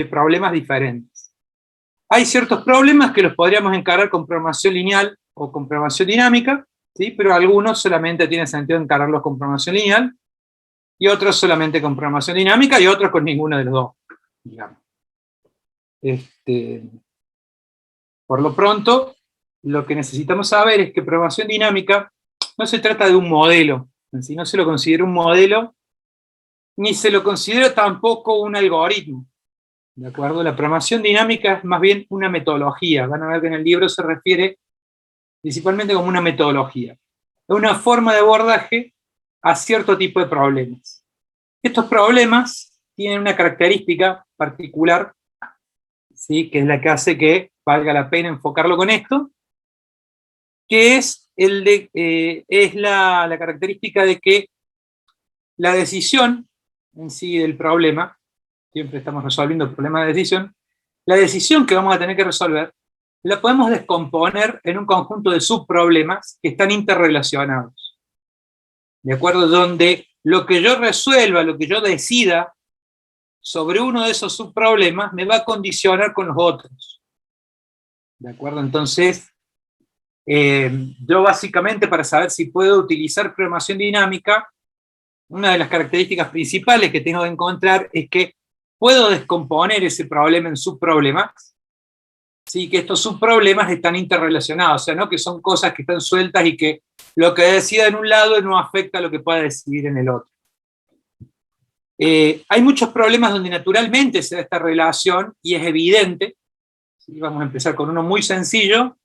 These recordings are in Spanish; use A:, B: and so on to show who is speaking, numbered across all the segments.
A: problemas diferentes. Hay ciertos problemas que los podríamos encarar con programación lineal o con programación dinámica, ¿sí? Pero algunos solamente tiene sentido encararlos con programación lineal, y otros solamente con programación dinámica, y otros con ninguno de los dos, digamos. Por lo pronto, lo que necesitamos saber es que programación dinámica no se trata de un modelo, ¿sí? No se lo considera un modelo, ni se lo considera tampoco un algoritmo, ¿de acuerdo? La programación dinámica es más bien una metodología. Van a ver que en el libro se refiere principalmente como una metodología. Es una forma de abordaje a cierto tipo de problemas. Estos problemas tienen una característica particular, ¿sí? Que es la que hace que valga la pena enfocarlo con esto, que es la característica de que la decisión en sí del problema, siempre estamos resolviendo el problema de decisión, la decisión que vamos a tener que resolver la podemos descomponer en un conjunto de subproblemas que están interrelacionados. ¿De acuerdo? Donde lo que yo resuelva, lo que yo decida sobre uno de esos subproblemas me va a condicionar con los otros. ¿De acuerdo? Entonces, yo básicamente, para saber si puedo utilizar programación dinámica, una de las características principales que tengo que encontrar es que puedo descomponer ese problema en subproblemas, ¿sí? Que estos subproblemas están interrelacionados, o sea, no que son cosas que están sueltas y que lo que decida en un lado no afecta a lo que pueda decidir en el otro. Hay muchos problemas donde naturalmente se da esta relación y es evidente, ¿sí? Vamos a empezar con uno muy sencillo,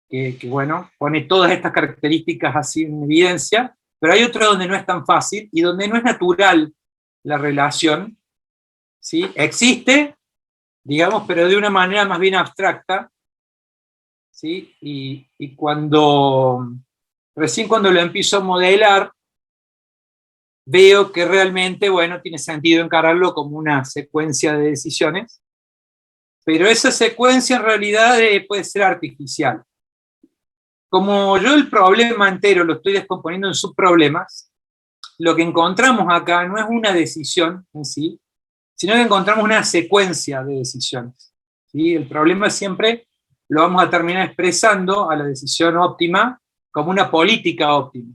A: que bueno, pone todas estas características así en evidencia, pero hay otro donde no es tan fácil y donde no es natural la relación, ¿sí? Existe, digamos, pero de una manera más bien abstracta, ¿sí? Y recién cuando lo empiezo a modelar, veo que realmente, bueno, tiene sentido encararlo como una secuencia de decisiones, pero esa secuencia en realidad puede ser artificial. Como yo el problema entero lo estoy descomponiendo en subproblemas, lo que encontramos acá no es una decisión en sí, sino que encontramos una secuencia de decisiones, ¿sí? El problema siempre lo vamos a terminar expresando a la decisión óptima como una política óptima.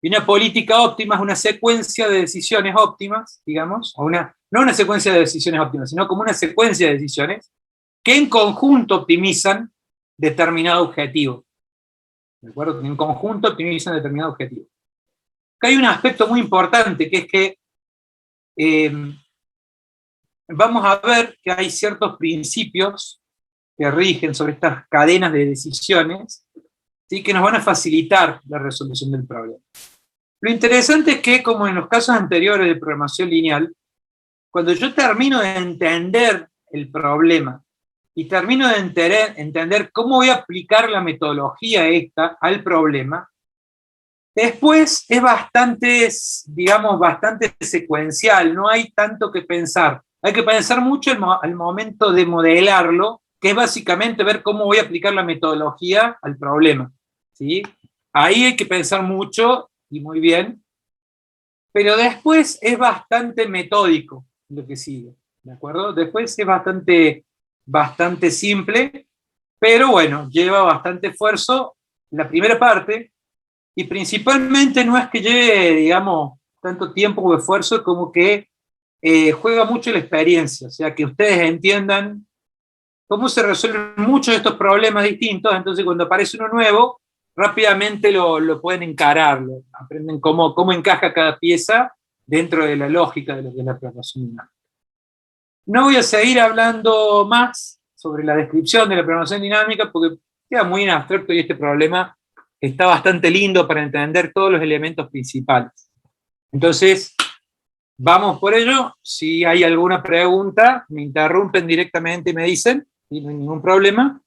A: Y una política óptima es una secuencia de decisiones óptimas, digamos, no una secuencia de decisiones óptimas, sino como una secuencia de decisiones que en conjunto optimizan determinado objetivo. ¿De acuerdo? En conjunto optimizan determinado objetivo. Acá hay un aspecto muy importante, que es que vamos a ver que hay ciertos principios que rigen sobre estas cadenas de decisiones, ¿sí? Que nos van a facilitar la resolución del problema. Lo interesante es que, como en los casos anteriores de programación lineal, cuando yo termino de entender el problema y termino de entender cómo voy a aplicar la metodología esta al problema, después es bastante, digamos, bastante secuencial, no hay tanto que pensar. Hay que pensar mucho al momento de modelarlo, que es básicamente ver cómo voy a aplicar la metodología al problema, ¿sí? Ahí hay que pensar mucho y muy bien, pero después es bastante metódico lo que sigue, ¿de acuerdo? Después es bastante simple, pero bueno, lleva bastante esfuerzo la primera parte, y principalmente no es que lleve, digamos, tanto tiempo o esfuerzo, como que juega mucho la experiencia, o sea, que ustedes entiendan cómo se resuelven muchos de estos problemas distintos, entonces cuando aparece uno nuevo, rápidamente lo pueden encarar, aprenden cómo encaja cada pieza dentro de la lógica de lo que es la programación dinámica. No voy a seguir hablando más sobre la descripción de la programación dinámica, porque queda muy en abstracto y este problema está bastante lindo para entender todos los elementos principales. Entonces, vamos por ello. Si hay alguna pregunta, me interrumpen directamente y me dicen, y no hay ningún problema,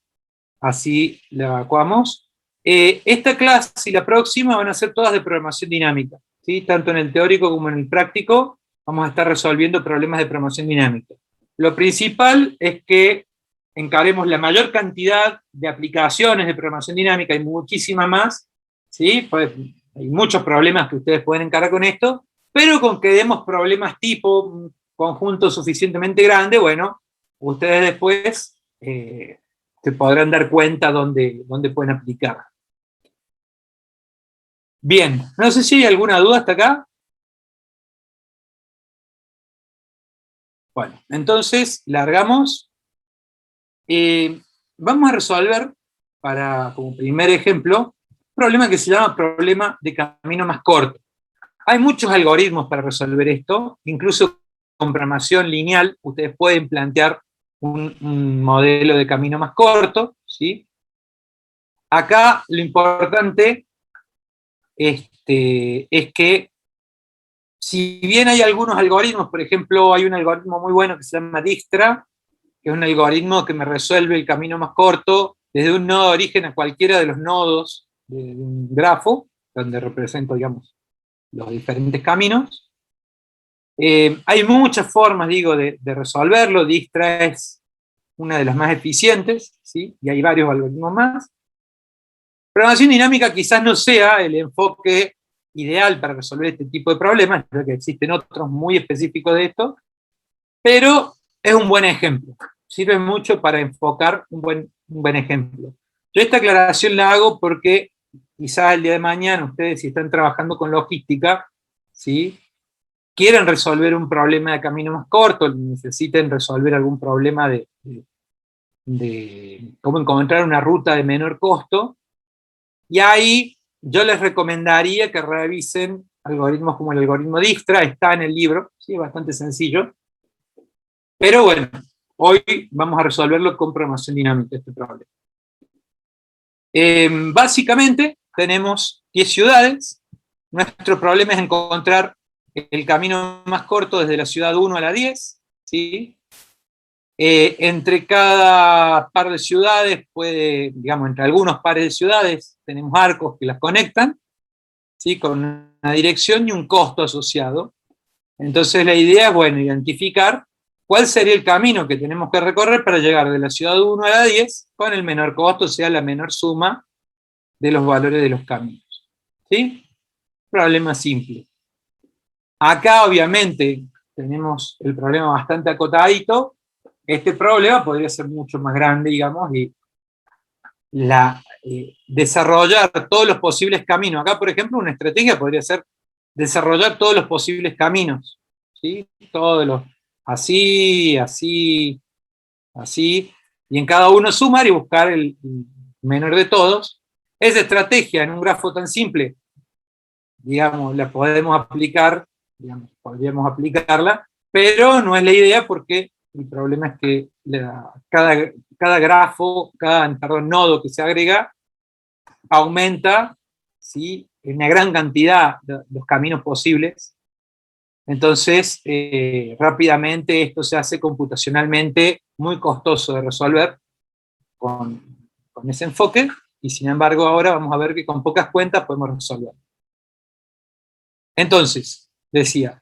A: así la evacuamos. Esta clase y la próxima van a ser todas de programación dinámica, ¿sí? Tanto en el teórico como en el práctico vamos a estar resolviendo problemas de programación dinámica. Lo principal es que encaremos la mayor cantidad de aplicaciones de programación dinámica, hay muchísimas más, ¿sí? Pues hay muchos problemas que ustedes pueden encarar con esto, pero con que demos problemas tipo un conjunto suficientemente grande, bueno, ustedes después se podrán dar cuenta dónde pueden aplicar. Bien, no sé si hay alguna duda hasta acá. Bueno, entonces, largamos. Vamos a resolver, como primer ejemplo, un problema que se llama problema de camino más corto. Hay muchos algoritmos para resolver esto, incluso con programación lineal, ustedes pueden plantear un modelo de camino más corto, ¿sí? Acá lo importante es que, si bien hay algunos algoritmos, por ejemplo, hay un algoritmo muy bueno que se llama Dijkstra, que es un algoritmo que me resuelve el camino más corto desde un nodo de origen a cualquiera de los nodos de un grafo, donde represento, digamos, los diferentes caminos. Hay muchas formas, digo, de resolverlo. Dijkstra es una de las más eficientes, ¿sí? Y hay varios algoritmos más. Programación dinámica quizás no sea el enfoque ideal para resolver este tipo de problemas, creo que existen otros muy específicos de esto, pero es un buen ejemplo. Sirve mucho para enfocar un buen ejemplo. Yo esta aclaración la hago porque quizás el día de mañana ustedes, si están trabajando con logística, ¿sí?, quieren resolver un problema de camino más corto, necesiten resolver algún problema de cómo encontrar una ruta de menor costo, y ahí yo les recomendaría que revisen algoritmos como el algoritmo Dijkstra, está en el libro, ¿sí?, bastante sencillo. Pero bueno, hoy vamos a resolverlo con programación dinámica, este problema. Básicamente, tenemos 10 ciudades. Nuestro problema es encontrar el camino más corto desde la ciudad 1 a la 10, ¿sí? Entre cada par de ciudades digamos, entre algunos pares de ciudades, tenemos arcos que las conectan, ¿sí?, con una dirección y un costo asociado. Entonces la idea es, bueno, identificar cuál sería el camino que tenemos que recorrer para llegar de la ciudad 1 a la 10 con el menor costo, o sea, la menor suma de los valores de los caminos. ¿Sí? Problema simple. Acá, obviamente, tenemos el problema bastante acotadito. Este problema podría ser mucho más grande, digamos, y desarrollar todos los posibles caminos. Acá, por ejemplo, una estrategia podría ser desarrollar todos los posibles caminos, ¿sí? Todos los, así, así, así, y en cada uno sumar y buscar el menor de todos. Esa estrategia en un grafo tan simple, digamos, la podemos aplicar, digamos, podríamos aplicarla, pero no es la idea porque el problema es que cada grafo, perdón, nodo que se agrega, aumenta, ¿sí?, en una gran cantidad de los caminos posibles. Entonces, rápidamente esto se hace computacionalmente muy costoso de resolver con ese enfoque, y sin embargo ahora vamos a ver que con pocas cuentas podemos resolver. Entonces, decía,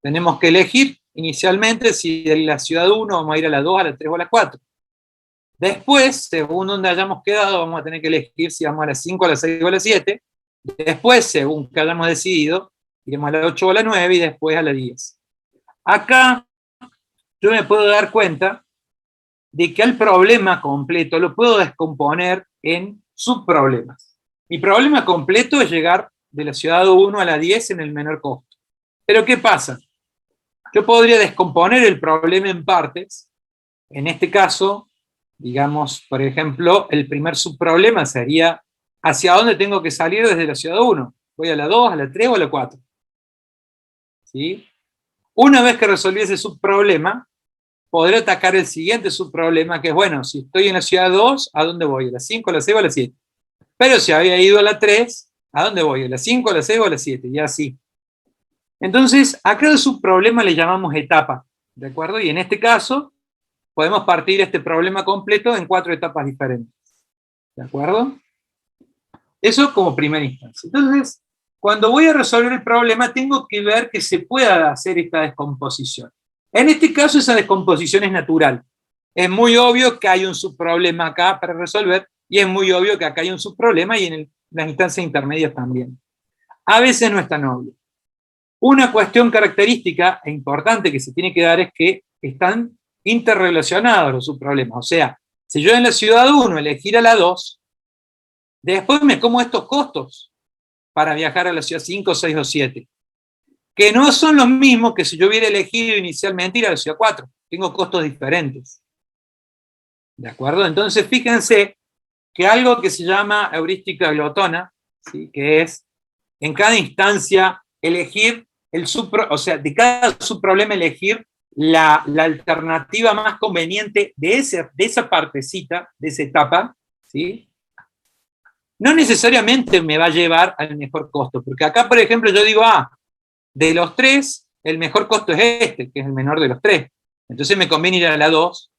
A: tenemos que elegir inicialmente si de la ciudad 1 vamos a ir a la 2, a la 3 o a la 4. Después, según donde hayamos quedado, vamos a tener que elegir si vamos a la 5, a la 6 o a la 7. Después, según que hayamos decidido, iremos a la 8 o a la 9 y después a la 10. Acá yo me puedo dar cuenta de que al problema completo lo puedo descomponer en subproblemas. Mi problema completo es llegar de la ciudad 1 a la 10 en el menor costo. Pero ¿qué pasa? Yo podría descomponer el problema en partes. En este caso, digamos, por ejemplo, el primer subproblema sería ¿hacia dónde tengo que salir desde la ciudad 1? ¿Voy a la 2, a la 3 o a la 4? ¿Sí? Una vez que resolví ese subproblema, podré atacar el siguiente subproblema, que es, bueno, si estoy en la ciudad 2, ¿a dónde voy? ¿A la 5, a la 6 o a la 7? Pero si había ido a la 3, ¿a dónde voy? ¿A la 5, a la 6 o a la 7? Y así. Entonces, a cada subproblema le llamamos etapa, ¿de acuerdo? Y en este caso, podemos partir este problema completo en 4 etapas diferentes, ¿de acuerdo? Eso como primera instancia. Entonces, cuando voy a resolver el problema, tengo que ver que se pueda hacer esta descomposición. En este caso, esa descomposición es natural. Es muy obvio que hay un subproblema acá para resolver, y es muy obvio que acá hay un subproblema, y en las instancias intermedias también. A veces no es tan obvio. Una cuestión característica e importante que se tiene que dar es que están interrelacionados los subproblemas. O sea, si yo en la ciudad 1 elegiera la 2, después me como estos costos para viajar a la ciudad 5, 6 o 7, que no son los mismos que si yo hubiera elegido inicialmente ir a la ciudad 4. Tengo costos diferentes. ¿De acuerdo? Entonces, fíjense que algo que se llama heurística glotona, ¿sí?, que es en cada instancia elegir o sea, de cada subproblema elegir la alternativa más conveniente de esa partecita, de esa etapa, ¿sí? No necesariamente me va a llevar al mejor costo, porque acá, por ejemplo, yo digo, de los 3, el mejor costo es este, que es el menor de los 3. Entonces me conviene ir a la 2,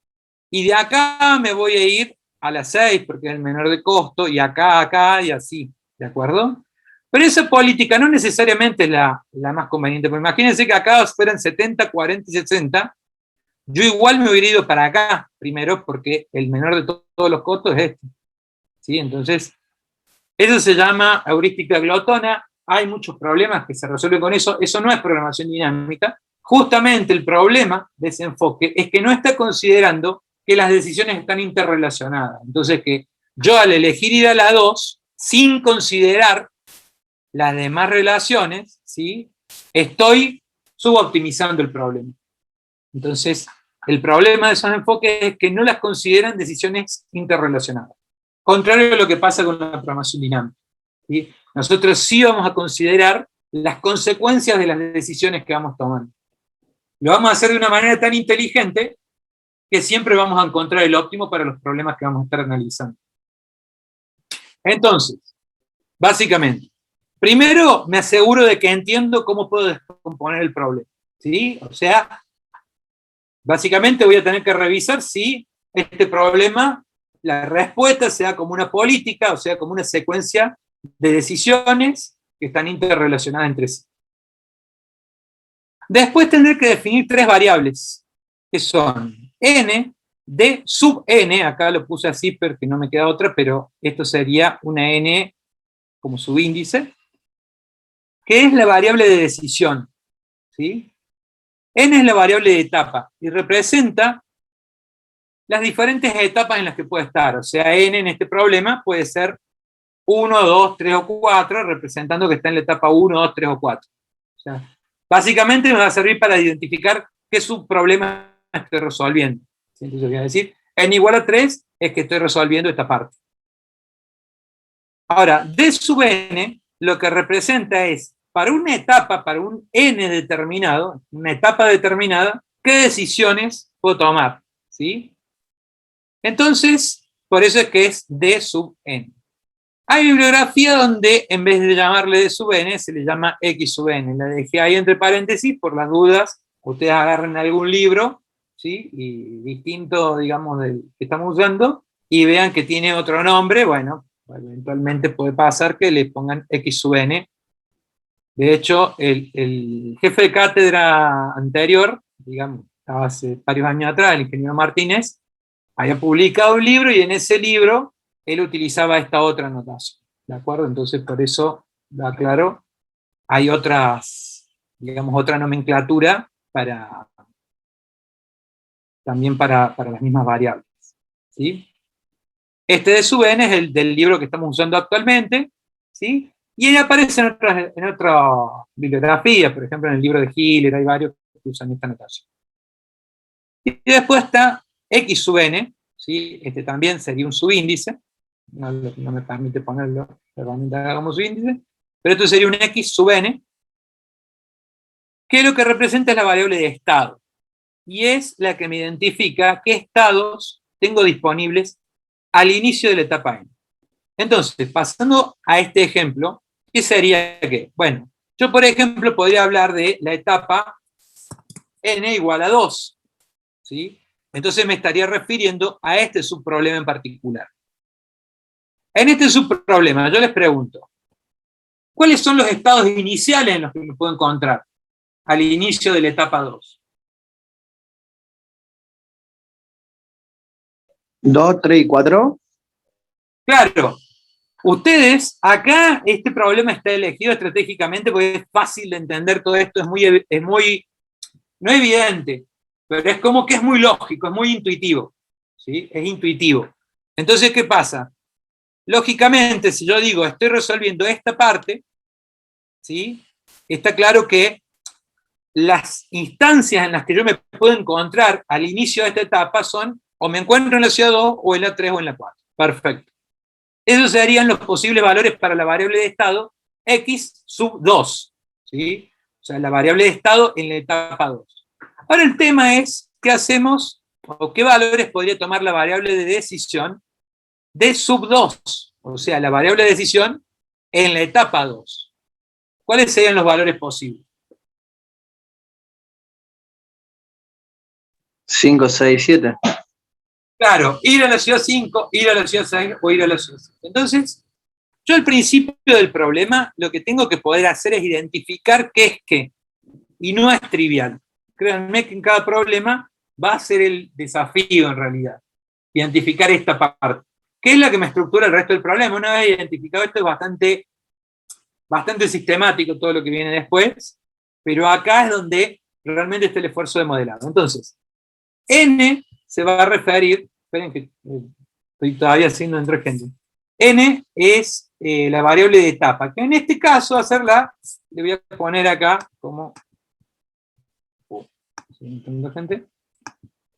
A: y de acá me voy a ir a la 6, porque es el menor de costo, y acá, y así, ¿de acuerdo? Pero esa política no necesariamente es la más conveniente, porque imagínense que acá fueran 70, 40 y 60, yo igual me hubiera ido para acá, primero, porque el menor de todos los costos es este, ¿sí? Entonces, eso se llama heurística glotona. Hay muchos problemas que se resuelven con eso. Eso no es programación dinámica. Justamente el problema de ese enfoque es que no está considerando que las decisiones están interrelacionadas. Entonces, que yo al elegir ir a la 2, sin considerar las demás relaciones, ¿sí?, estoy suboptimizando el problema. Entonces, el problema de esos enfoques es que no las consideran decisiones interrelacionadas. Contrario a lo que pasa con la programación dinámica, ¿sí? Nosotros sí vamos a considerar las consecuencias de las decisiones que vamos tomando. Lo vamos a hacer de una manera tan inteligente que siempre vamos a encontrar el óptimo para los problemas que vamos a estar analizando. Entonces, básicamente, primero me aseguro de que entiendo cómo puedo descomponer el problema, ¿sí? O sea, básicamente voy a tener que revisar si este problema, la respuesta sea como una política, o sea, como una secuencia de decisiones que están interrelacionadas entre sí. Después tendré que definir 3 variables, que son n de sub n, acá lo puse así porque no me queda otra, pero esto sería una n como subíndice, que es la variable de decisión, ¿sí? N es la variable de etapa y representa las diferentes etapas en las que puede estar. O sea, n en este problema puede ser 1, 2, 3 o 4, representando que está en la etapa 1, 2, 3 o 4. O sea, básicamente me va a servir para identificar qué subproblema estoy resolviendo. Entonces voy a decir, n igual a 3 es que estoy resolviendo esta parte. Ahora, d sub n lo que representa es, para una etapa, para un n determinado, una etapa determinada, qué decisiones puedo tomar, ¿sí? Entonces, por eso es que es d sub n. Hay bibliografía donde en vez de llamarle d sub n, se le llama x sub n. La dejé ahí entre paréntesis por las dudas. Ustedes agarren algún libro, ¿sí?, y distinto, digamos, del que estamos usando, y vean que tiene otro nombre. Bueno, eventualmente puede pasar que le pongan x sub n. De hecho, el jefe de cátedra anterior, digamos, estaba hace varios años atrás, el ingeniero Martínez, había publicado un libro y en ese libro él utilizaba esta otra notación, ¿de acuerdo? Entonces, por eso, lo aclaro, hay otras, digamos, otra nomenclatura también para las mismas variables, ¿sí? Este de sub n es el del libro que estamos usando actualmente, ¿sí? Y él aparece en otra bibliografía, por ejemplo, en el libro de Hiller, hay varios que usan esta notación. Y después está x sub n, ¿sí? Este también sería un subíndice, no me permite ponerlo la herramienta como subíndice, pero esto sería un x sub n, que lo que representa es la variable de estado, y es la que me identifica qué estados tengo disponibles al inicio de la etapa n. Entonces, pasando a este ejemplo, ¿qué sería qué? Bueno, yo por ejemplo podría hablar de la etapa n igual a 2, ¿sí? Entonces me estaría refiriendo a este subproblema en particular. En este subproblema yo les pregunto, ¿cuáles son los estados iniciales en los que me puedo encontrar al inicio de la etapa 2?
B: 2, 3 y 4.
A: Claro, ustedes, acá este problema está elegido estratégicamente porque es fácil de entender todo esto, es muy no evidente, pero es como que es muy lógico, es muy intuitivo, ¿sí? Es intuitivo. Entonces, ¿qué pasa? Lógicamente, si yo digo, estoy resolviendo esta parte, ¿sí? Está claro que las instancias en las que yo me puedo encontrar al inicio de esta etapa son, o me encuentro en la ciudad 2, o en la 3, o en la 4. Perfecto. Esos serían los posibles valores para la variable de estado x sub 2, ¿sí? O sea, la variable de estado en la etapa 2. Ahora el tema es, ¿qué hacemos? ¿O qué valores podría tomar la variable de decisión de sub 2? O sea, la variable de decisión en la etapa 2. ¿Cuáles serían los valores posibles?
B: 5, 6, 7.
A: Claro, ir a la ciudad 5, ir a la ciudad 6 o ir a la ciudad 7. Entonces, yo al principio del problema lo que tengo que poder hacer es identificar qué es qué. Y no es trivial. Créanme que en cada problema va a ser el desafío en realidad. Identificar esta parte. ¿Qué es la que me estructura el resto del problema? Una vez identificado esto es bastante sistemático todo lo que viene después, pero acá es donde realmente está el esfuerzo de modelado. Entonces, N se va a referir, esperen que estoy todavía haciendo entre gente. N es la variable de etapa, que en este caso, le voy a poner acá como, gente.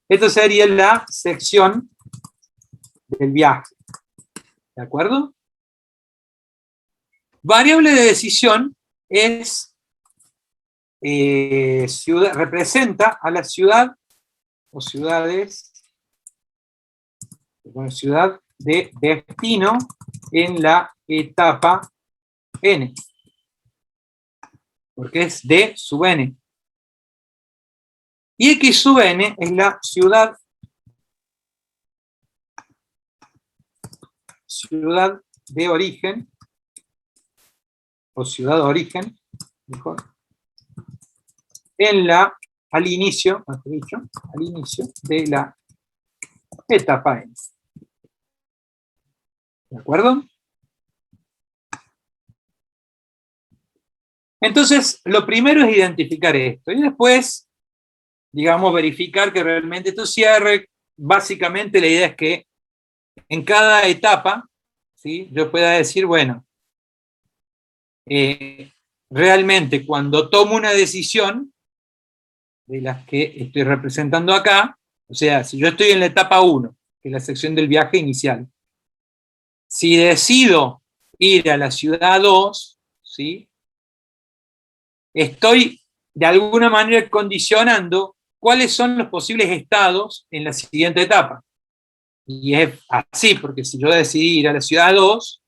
A: Esto sería la sección del viaje, ¿de acuerdo? Variable de decisión es ciudad, representa a la ciudad o ciudades, bueno, ciudad de destino en la etapa N, porque es D sub N. Y X sub N es la ciudad de origen, o ciudad de origen, mejor, al inicio, mejor dicho, al inicio de la etapa N. ¿De acuerdo? Entonces, lo primero es identificar esto, y después, digamos, verificar que realmente esto cierre. Básicamente la idea es que en cada etapa, ¿sí?, yo pueda decir, bueno, realmente cuando tomo una decisión, de las que estoy representando acá, o sea, si yo estoy en la etapa 1, que es la sección del viaje inicial, si decido ir a la ciudad 2, ¿sí?, estoy de alguna manera condicionando cuáles son los posibles estados en la siguiente etapa. Y es así, porque si yo decidí ir a la ciudad 2,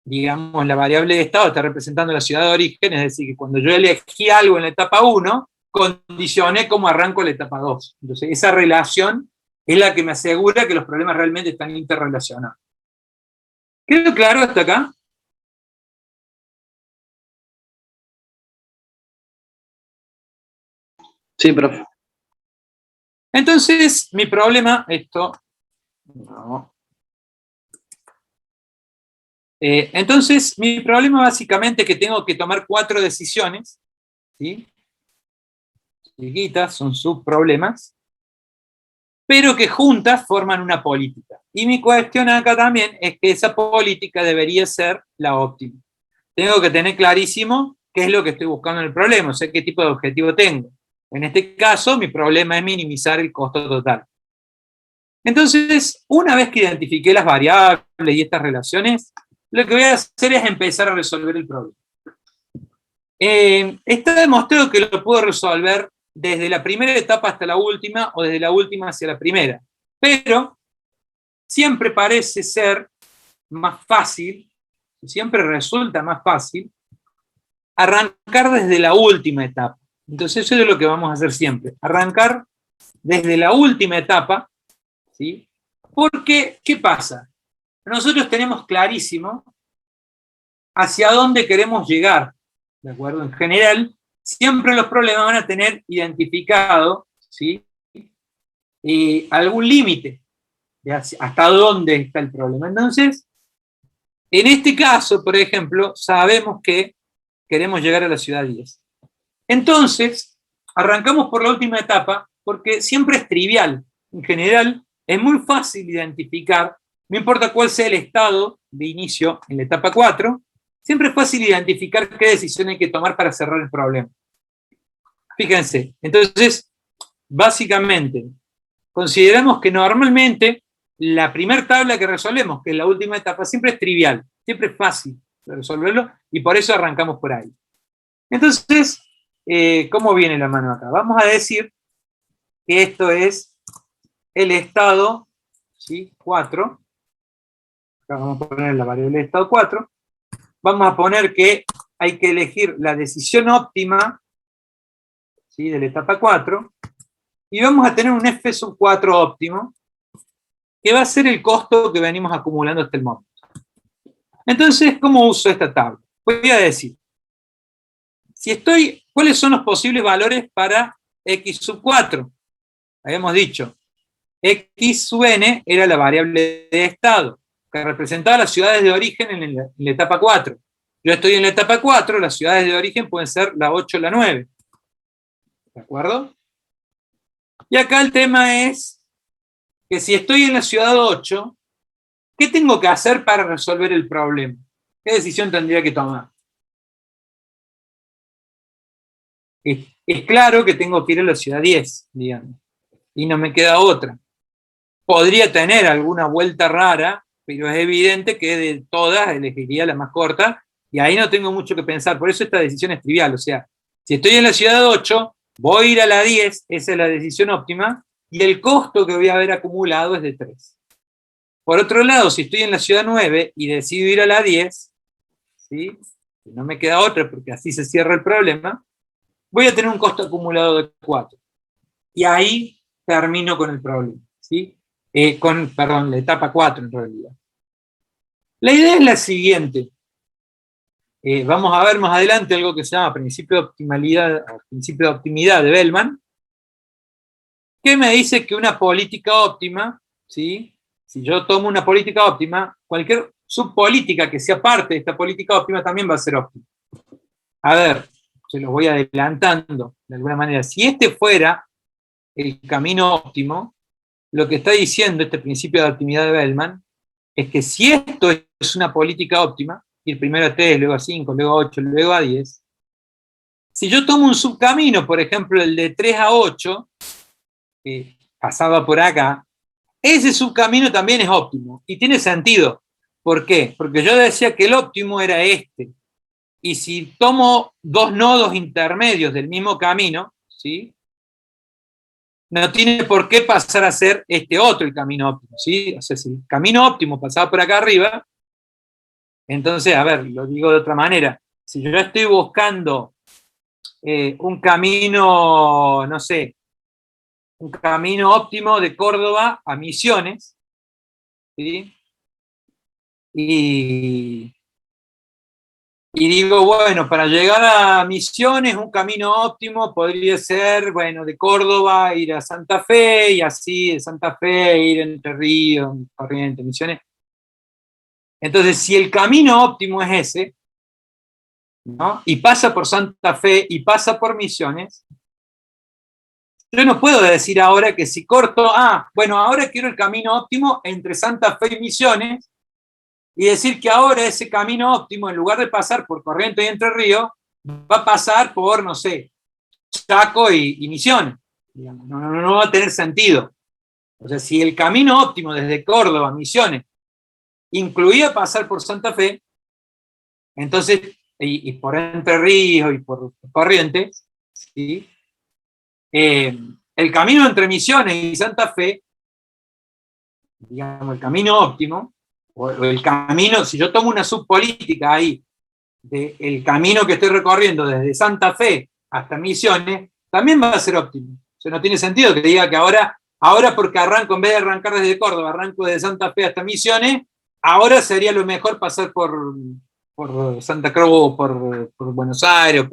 A: digamos, la variable de estado está representando la ciudad de origen, es decir, que cuando yo elegí algo en la etapa 1, condicioné cómo arranco la etapa 2. Entonces, esa relación es la que me asegura que los problemas realmente están interrelacionados. ¿Quedó claro hasta acá?
B: Sí, profe.
A: Entonces, mi problema, esto, no. Entonces, mi problema básicamente es que tengo que tomar 4 decisiones, ¿sí?, chiquitas, son subproblemas, pero que juntas forman una política. Y mi cuestión acá también es que esa política debería ser la óptima. Tengo que tener clarísimo qué es lo que estoy buscando en el problema, o sea, qué tipo de objetivo tengo. En este caso, mi problema es minimizar el costo total. Entonces, una vez que identifiqué las variables y estas relaciones, lo que voy a hacer es empezar a resolver el problema. Está demostrado que lo puedo resolver desde la primera etapa hasta la última, o desde la última hacia la primera. Pero siempre parece ser más fácil, siempre resulta más fácil, arrancar desde la última etapa. Entonces eso es lo que vamos a hacer siempre, arrancar desde la última etapa, ¿sí? Porque, ¿qué pasa? Nosotros tenemos clarísimo hacia dónde queremos llegar, ¿de acuerdo? En general, siempre los problemas van a tener identificado, ¿sí?, algún límite de hasta dónde está el problema. Entonces, en este caso, por ejemplo, sabemos que queremos llegar a la ciudad 10. Entonces, arrancamos por la última etapa porque siempre es trivial. En general, es muy fácil identificar, no importa cuál sea el estado de inicio en la etapa 4, siempre es fácil identificar qué decisión hay que tomar para cerrar el problema. Fíjense, entonces, básicamente, consideramos que normalmente la primera tabla que resolvemos, que es la última etapa, siempre es trivial, siempre es fácil de resolverlo, y por eso arrancamos por ahí. Entonces, ¿cómo viene la mano acá? Vamos a decir que esto es el estado, ¿sí? 4. Acá vamos a poner la variable de estado 4. Vamos a poner que hay que elegir la decisión óptima, ¿sí? De la etapa 4. Y vamos a tener un F sub 4 óptimo, que va a ser el costo que venimos acumulando hasta el momento. Entonces, ¿cómo uso esta tabla? Voy a decir, ¿cuáles son los posibles valores para x sub 4? Habíamos dicho, x sub n era la variable de estado, que representaba las ciudades de origen en la etapa 4. Yo estoy en la etapa 4, las ciudades de origen pueden ser la 8 o la 9. ¿De acuerdo? Y acá el tema es que si estoy en la ciudad 8, ¿qué tengo que hacer para resolver el problema? ¿Qué decisión tendría que tomar? Es claro que tengo que ir a la ciudad 10, digamos, y no me queda otra. Podría tener alguna vuelta rara, pero es evidente que de todas elegiría la más corta, y ahí no tengo mucho que pensar. Por eso esta decisión es trivial. O sea, si estoy en la ciudad 8, voy a ir a la 10, esa es la decisión óptima, y el costo que voy a haber acumulado es de 3. Por otro lado, si estoy en la ciudad 9 y decido ir a la 10, ¿sí? No me queda otra porque así se cierra el problema, voy a tener un costo acumulado de 4. Y ahí termino con el problema, ¿sí? Perdón, la etapa 4 en realidad. La idea es la siguiente. Vamos a ver más adelante algo que se llama principio de optimidad de Bellman, que me dice que una política óptima, ¿sí? Si yo tomo una política óptima, cualquier subpolítica que sea parte de esta política óptima también va a ser óptima. A ver, se los voy adelantando de alguna manera. Si este fuera el camino óptimo, lo que está diciendo este principio de optimidad de Bellman es que si esto es una política óptima, ir primero a 3, luego a 5, luego a 8, luego a 10, si yo tomo un subcamino, por ejemplo el de 3 a 8, que pasaba por acá, ese subcamino también es óptimo, y tiene sentido. ¿Por qué? Porque yo decía que el óptimo era este, y si tomo dos nodos intermedios del mismo camino, ¿sí? No tiene por qué pasar a ser este otro el camino óptimo, ¿sí? O sea, si el camino óptimo pasaba por acá arriba, entonces, a ver, lo digo de otra manera, si yo estoy buscando un camino, no sé, un camino óptimo de Córdoba a Misiones, ¿sí? Y digo, bueno, para llegar a Misiones, un camino óptimo podría ser, bueno, de Córdoba ir a Santa Fe, y así de Santa Fe ir Entre Ríos, Corrientes, Misiones. Entonces, si el camino óptimo es ese, ¿no? Y pasa por Santa Fe y pasa por Misiones, yo no puedo decir ahora que si corto, bueno, ahora quiero el camino óptimo entre Santa Fe y Misiones, y decir que ahora ese camino óptimo, en lugar de pasar por Corrientes y Entre Ríos, va a pasar por, no sé, Chaco y Misiones. Digamos, no va a tener sentido. O sea, si el camino óptimo desde Córdoba a Misiones incluía pasar por Santa Fe, entonces, y por Entre Ríos y por Corrientes, ¿sí? El camino entre Misiones y Santa Fe, digamos, el camino óptimo, o el camino, si yo tomo una subpolítica ahí, del camino que estoy recorriendo desde Santa Fe hasta Misiones, también va a ser óptimo. O sea, no tiene sentido que diga que ahora porque arranco, en vez de arrancar desde Córdoba, arranco desde Santa Fe hasta Misiones, ahora sería lo mejor pasar por Santa Cruz, por Buenos Aires,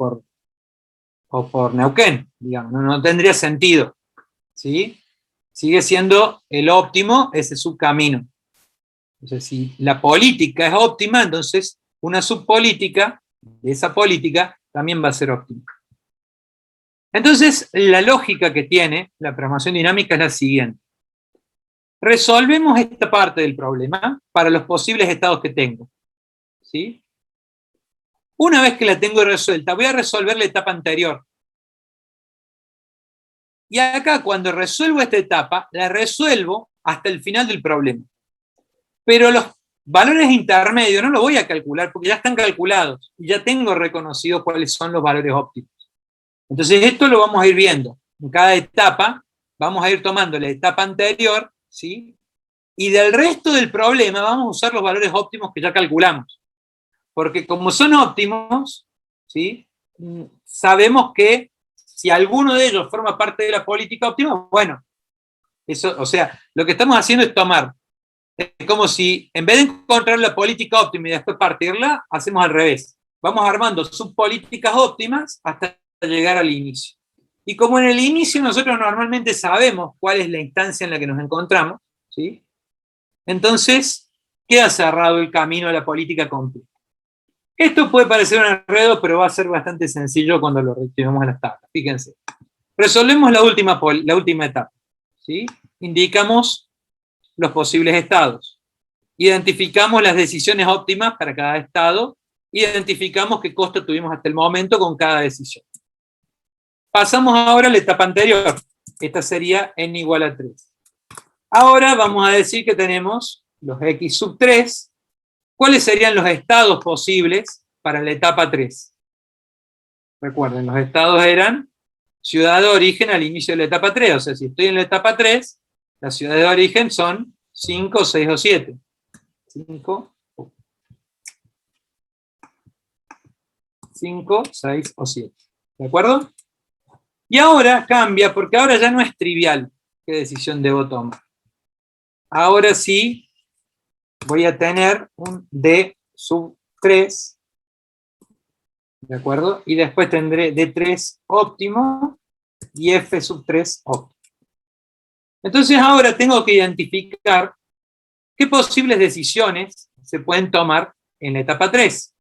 A: o por Neuquén, digamos, no tendría sentido, ¿sí? Sigue siendo el óptimo ese subcamino. Entonces, si la política es óptima, entonces una subpolítica de esa política también va a ser óptima. Entonces, la lógica que tiene la programación dinámica es la siguiente. Resolvemos esta parte del problema para los posibles estados que tengo, ¿sí? Una vez que la tengo resuelta, voy a resolver la etapa anterior. Y acá, cuando resuelvo esta etapa, la resuelvo hasta el final del problema. Pero los valores intermedios no los voy a calcular porque ya están calculados y ya tengo reconocido cuáles son los valores óptimos. Entonces esto lo vamos a ir viendo. En cada etapa vamos a ir tomando la etapa anterior, ¿sí? Y del resto del problema vamos a usar los valores óptimos que ya calculamos. Porque como son óptimos, ¿sí? Sabemos que si alguno de ellos forma parte de la política óptima, bueno, eso, o sea, lo que estamos haciendo es tomar. Es como si, en vez de encontrar la política óptima y después partirla, hacemos al revés. Vamos armando subpolíticas óptimas hasta llegar al inicio. Y como en el inicio nosotros normalmente sabemos cuál es la instancia en la que nos encontramos, ¿sí? Entonces queda cerrado el camino a la política completa. Esto puede parecer un enredo, pero va a ser bastante sencillo cuando lo reactivemos a las tablas. Fíjense. Resolvemos la última etapa, ¿sí? Indicamos los posibles estados. Identificamos las decisiones óptimas para cada estado. Identificamos qué costo tuvimos hasta el momento con cada decisión. Pasamos ahora a la etapa anterior. Esta sería n igual a 3. Ahora vamos a decir que tenemos los x sub 3. ¿Cuáles serían los estados posibles para la etapa 3? Recuerden, los estados eran ciudad de origen al inicio de la etapa 3. O sea, si estoy en la etapa 3, las ciudades de origen son 5, 6 o 7. 5, 6 o 7. ¿De acuerdo? Y ahora cambia, porque ahora ya no es trivial qué decisión debo tomar. Ahora sí voy a tener un D sub 3, ¿de acuerdo? Y después tendré D3 óptimo y F sub 3 óptimo. Entonces ahora tengo que identificar qué posibles decisiones se pueden tomar en la etapa 3.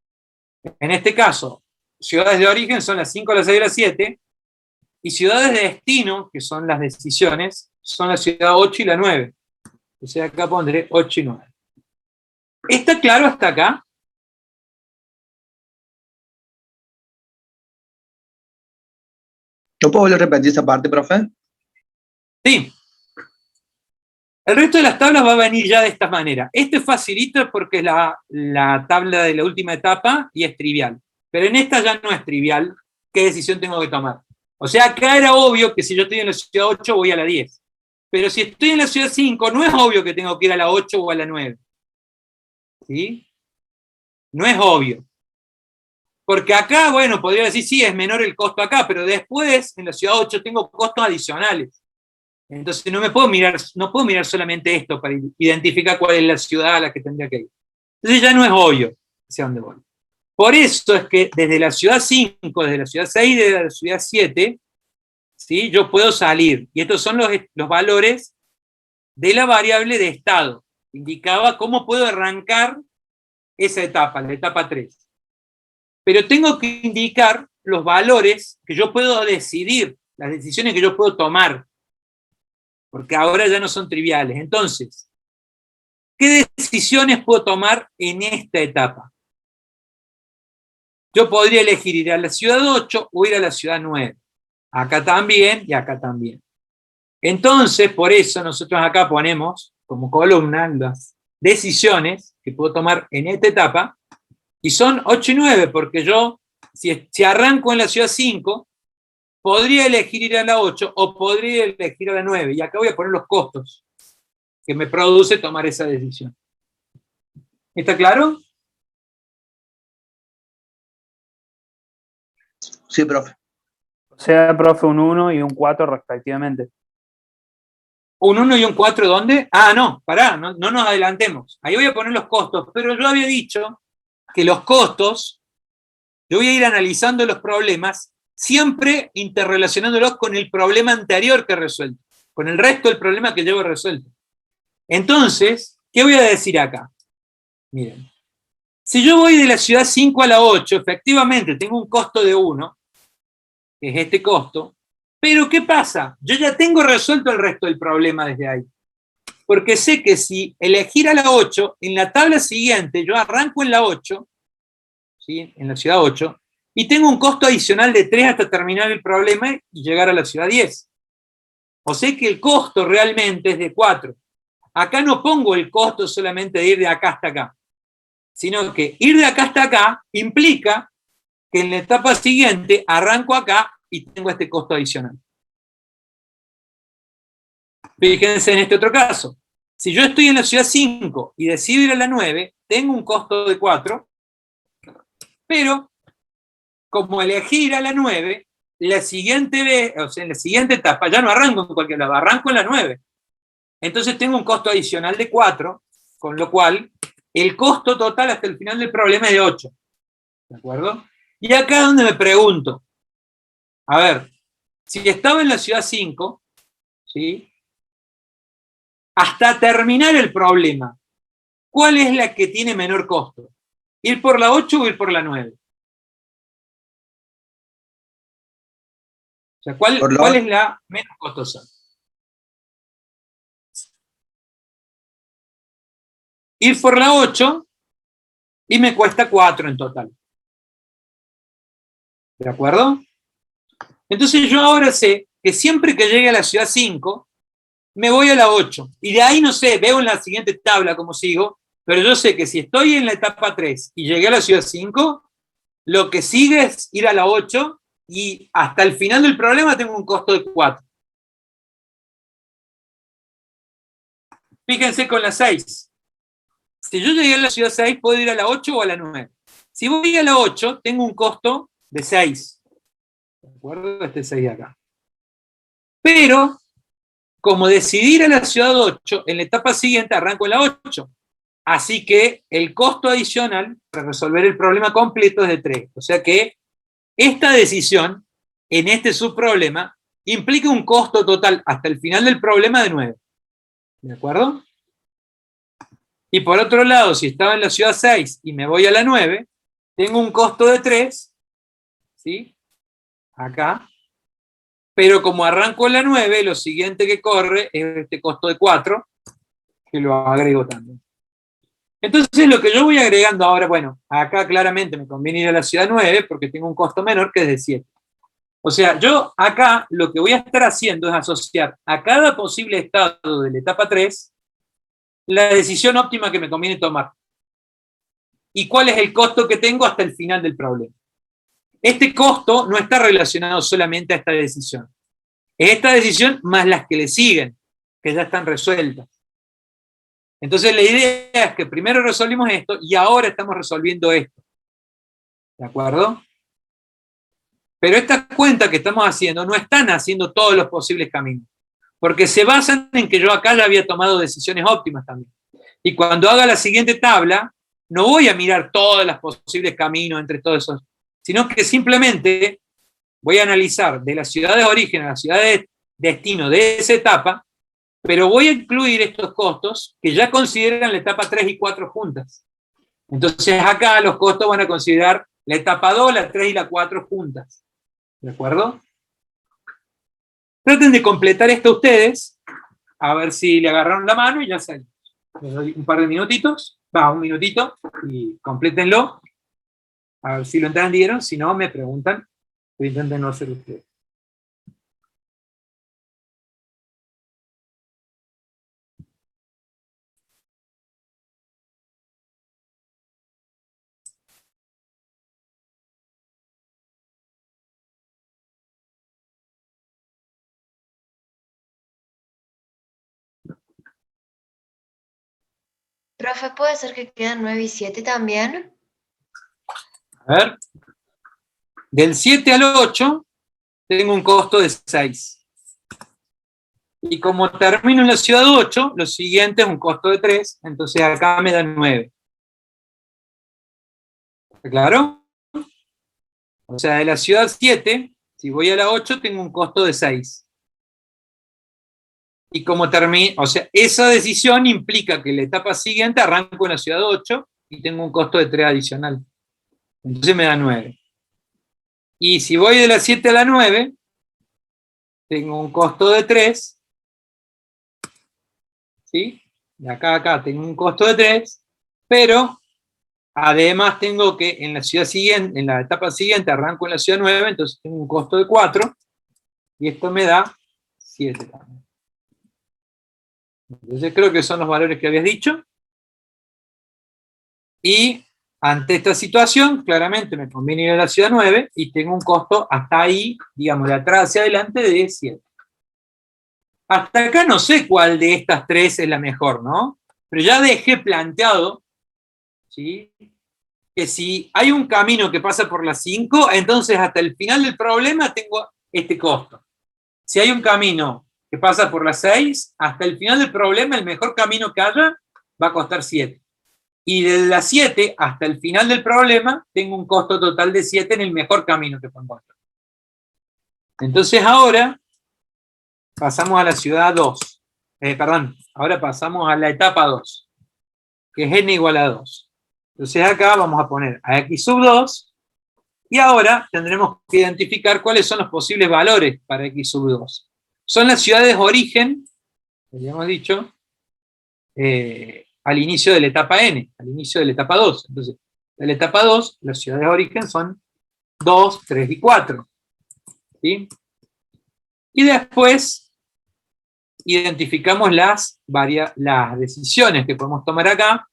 A: En este caso, ciudades de origen son las 5, las 6 y las 7, y ciudades de destino, que son las decisiones, son la ciudad 8 y la 9. O sea, acá pondré 8 y 9. ¿Está claro hasta acá?
B: ¿No puedo volver a repetir esa parte, profe?
A: Sí. El resto de las tablas va a venir ya de esta manera. Este facilita porque es la tabla de la última etapa y es trivial. Pero en esta ya no es trivial qué decisión tengo que tomar. O sea, acá era obvio que si yo estoy en la ciudad 8 voy a la 10. Pero si estoy en la ciudad 5, no es obvio que tengo que ir a la 8 o a la 9. ¿Sí? No es obvio. Porque acá, bueno, podría decir, sí, es menor el costo acá, pero después, en la ciudad 8, tengo costos adicionales. Entonces no puedo mirar solamente esto para identificar cuál es la ciudad a la que tendría que ir. Entonces ya no es obvio hacia dónde voy. Por eso es que desde la ciudad 5, desde la ciudad 6 y desde la ciudad 7, ¿sí? Yo puedo salir. Y estos son los valores de la variable de estado. Indicaba cómo puedo arrancar esa etapa, la etapa 3. Pero tengo que indicar los valores que yo puedo decidir, las decisiones que yo puedo tomar, porque ahora ya no son triviales. Entonces, ¿qué decisiones puedo tomar en esta etapa? Yo podría elegir ir a la ciudad 8 o ir a la ciudad 9. Acá también y acá también. Entonces, por eso nosotros acá ponemos como columna las decisiones que puedo tomar en esta etapa, y son 8 y 9, porque yo, si arranco en la ciudad 5, podría elegir ir a la 8 o podría elegir a la 9, y acá voy a poner los costos que me produce tomar esa decisión. ¿Está claro?
B: Sí, profe.
C: O sea, profe, un 1 y un 4 respectivamente.
A: ¿Un 1 y un 4 dónde? Ah, no, pará, no nos adelantemos. Ahí voy a poner los costos, pero yo había dicho que los costos, yo voy a ir analizando los problemas, siempre interrelacionándolos con el problema anterior que he resuelto, con el resto del problema que llevo resuelto. Entonces, ¿qué voy a decir acá? Miren, si yo voy de la ciudad 5 a la 8, efectivamente tengo un costo de 1, que es este costo, Pero ¿qué pasa? Yo ya tengo resuelto el resto del problema desde ahí. Porque sé que si eligiera la 8, en la tabla siguiente yo arranco en la 8, ¿sí? En la ciudad 8, y tengo un costo adicional de 3 hasta terminar el problema y llegar a la ciudad 10. O sea que el costo realmente es de 4. Acá no pongo el costo solamente de ir de acá hasta acá, sino que ir de acá hasta acá implica que en la etapa siguiente arranco acá y tengo este costo adicional. Fíjense en este otro caso. Si yo estoy en la ciudad 5 y decido ir a la 9, tengo un costo de 4, pero como elegí ir a la 9, la siguiente vez, o sea, en la siguiente etapa ya no arranco en cualquier lado, arranco en la 9. Entonces tengo un costo adicional de 4, con lo cual el costo total hasta el final del problema es de 8. ¿De acuerdo? Y acá es donde me pregunto, a ver, si estaba en la ciudad 5, ¿sí? Hasta terminar el problema, ¿cuál es la que tiene menor costo? ¿Ir por la 8 o ir por la 9? O sea, ¿cuál es la menos costosa? Ir por la 8 y me cuesta 4 en total. ¿De acuerdo? Entonces yo ahora sé que siempre que llegue a la ciudad 5, me voy a la 8. Y de ahí, no sé, veo en la siguiente tabla cómo sigo, pero yo sé que si estoy en la etapa 3 y llegué a la ciudad 5, lo que sigue es ir a la 8 y hasta el final del problema tengo un costo de 4. Fíjense con la 6. Si yo llegué a la ciudad 6, puedo ir a la 8 o a la 9. Si voy a la 8, tengo un costo de 6. ¿De acuerdo? Este 6 de acá. Pero, como decidí ir a la ciudad 8, en la etapa siguiente arranco en la 8. Así que el costo adicional para resolver el problema completo es de 3. O sea que esta decisión, en este subproblema, implica un costo total hasta el final del problema de 9. ¿De acuerdo? Y por otro lado, si estaba en la ciudad 6 y me voy a la 9, tengo un costo de 3, ¿sí? Acá. Pero como arranco en la 9, lo siguiente que corre es este costo de 4, que lo agrego también. Entonces lo que yo voy agregando ahora, bueno, acá claramente me conviene ir a la ciudad 9 porque tengo un costo menor que es de 7. O sea, yo acá lo que voy a estar haciendo es asociar a cada posible estado de la etapa 3 la decisión óptima que me conviene tomar. ¿Y cuál es el costo que tengo hasta el final del problema? Este costo no está relacionado solamente a esta decisión. Es esta decisión más las que le siguen, que ya están resueltas. Entonces la idea es que primero resolvimos esto y ahora estamos resolviendo esto. ¿De acuerdo? Pero estas cuentas que estamos haciendo no están haciendo todos los posibles caminos, porque se basan en que yo acá ya había tomado decisiones óptimas también. Y cuando haga la siguiente tabla, no voy a mirar todos los posibles caminos entre todos esos, sino que simplemente voy a analizar de la ciudad de origen a la ciudad de destino de esa etapa, pero voy a incluir estos costos que ya consideran la etapa 3 y 4 juntas. Entonces acá los costos van a considerar la etapa 2, la 3 y la 4 juntas. ¿De acuerdo? Traten de completar esto ustedes, a ver si le agarraron la mano y ya salen. Les doy un par de minutitos, un minutito, y complétenlo. A ver si lo entendieron, si no me preguntan, pero intenten no hacer ustedes.
D: Profe, ¿puede ser que quedan 9 y 7 también?
A: A ver. Del 7 al 8 tengo un costo de 6. Y como termino en la ciudad 8, lo siguiente es un costo de 3, entonces acá me dan 9. ¿Está claro? O sea, de la ciudad 7, si voy a la 8, tengo un costo de 6. Y como termino, o sea, esa decisión implica que la etapa siguiente arranco en la ciudad 8 y tengo un costo de 3 adicional. Entonces me da 9. Y si voy de la 7 a la 9, tengo un costo de 3, ¿sí? De acá a acá tengo un costo de 3, pero además tengo que en la ciudad siguiente, en la etapa siguiente arranco en la ciudad 9, entonces tengo un costo de 4, y esto me da 7 también. Entonces creo que son los valores que habías dicho. Y ante esta situación, claramente me conviene ir a la ciudad 9 y tengo un costo hasta ahí, digamos, de atrás hacia adelante de 7. Hasta acá no sé cuál de estas tres es la mejor, ¿no? Pero ya dejé planteado, ¿sí?, que si hay un camino que pasa por la 5, entonces hasta el final del problema tengo este costo. Si hay un camino que pasa por la 6, hasta el final del problema el mejor camino que haya va a costar 7. Y de la 7 hasta el final del problema tengo un costo total de 7 en el mejor camino que puedo encontrar. Entonces ahora pasamos a la ciudad 2. Ahora pasamos a la etapa 2, que es n igual a 2. Entonces acá vamos a poner a x sub 2, y ahora tendremos que identificar cuáles son los posibles valores para x sub 2. Son las ciudades origen, habíamos dicho, al inicio de la etapa n, al inicio de la etapa 2. Entonces, en la etapa 2, las ciudades de origen son 2, 3 y 4. ¿Sí? Y después identificamos las decisiones que podemos tomar acá,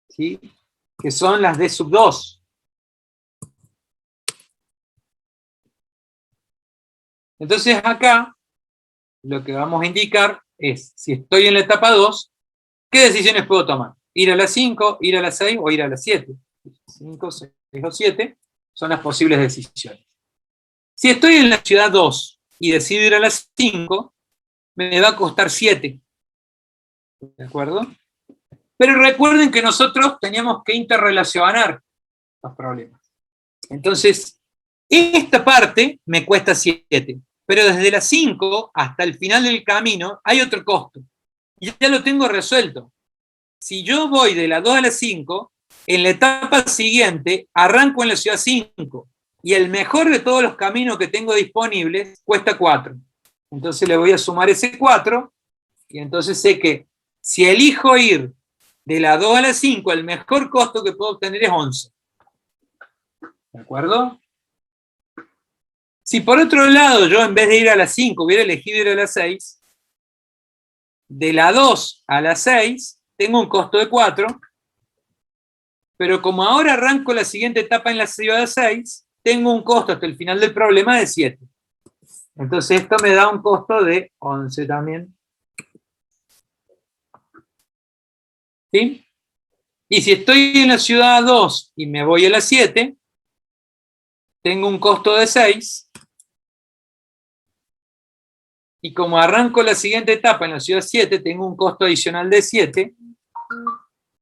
A: ¿sí?, que son las de sub 2. Entonces acá lo que vamos a indicar es, si estoy en la etapa 2, ¿qué decisiones puedo tomar? Ir a la 5, ir a la 6 o ir a la 7. 5, 6 o 7 son las posibles decisiones. Si estoy en la ciudad 2 y decido ir a la 5, me va a costar 7. ¿De acuerdo? Pero recuerden que nosotros teníamos que interrelacionar los problemas. Entonces, esta parte me cuesta 7, pero desde la 5 hasta el final del camino hay otro costo. Y ya lo tengo resuelto. Si yo voy de la 2 a la 5, en la etapa siguiente arranco en la ciudad 5, y el mejor de todos los caminos que tengo disponibles cuesta 4. Entonces le voy a sumar ese 4, y entonces sé que si elijo ir de la 2 a la 5, el mejor costo que puedo obtener es 11. ¿De acuerdo? Si por otro lado yo en vez de ir a la 5 hubiera elegido ir a la 6, de la 2 a la 6 tengo un costo de 4, pero como ahora arranco la siguiente etapa en la ciudad 6, tengo un costo hasta el final del problema de 7. Entonces esto me da un costo de 11 también. ¿Sí? Y si estoy en la ciudad 2 y me voy a la 7, tengo un costo de 6. Y como arranco la siguiente etapa en la ciudad 7, tengo un costo adicional de 7.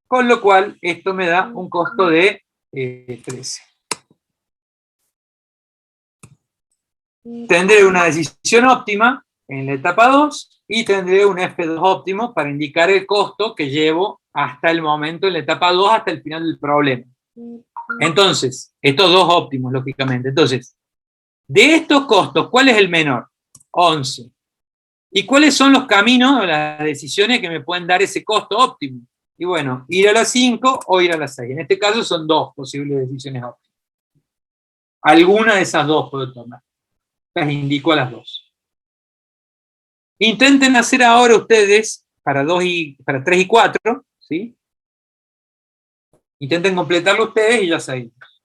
A: Con lo cual, esto me da un costo de 13. Tendré una decisión óptima en la etapa 2 y tendré un F2 óptimo para indicar el costo que llevo hasta el momento en la etapa 2, hasta el final del problema. Entonces, estos dos óptimos, lógicamente. Entonces, de estos costos, ¿cuál es el menor? 11. ¿Y cuáles son los caminos o las decisiones que me pueden dar ese costo óptimo? Y bueno, ir a la 5 o ir a la 6. En este caso son dos posibles decisiones óptimas. Alguna de esas dos puedo tomar. Las indico a las dos. Intenten hacer ahora ustedes para 3 y 4, ¿sí? Intenten completarlo ustedes y ya seguimos.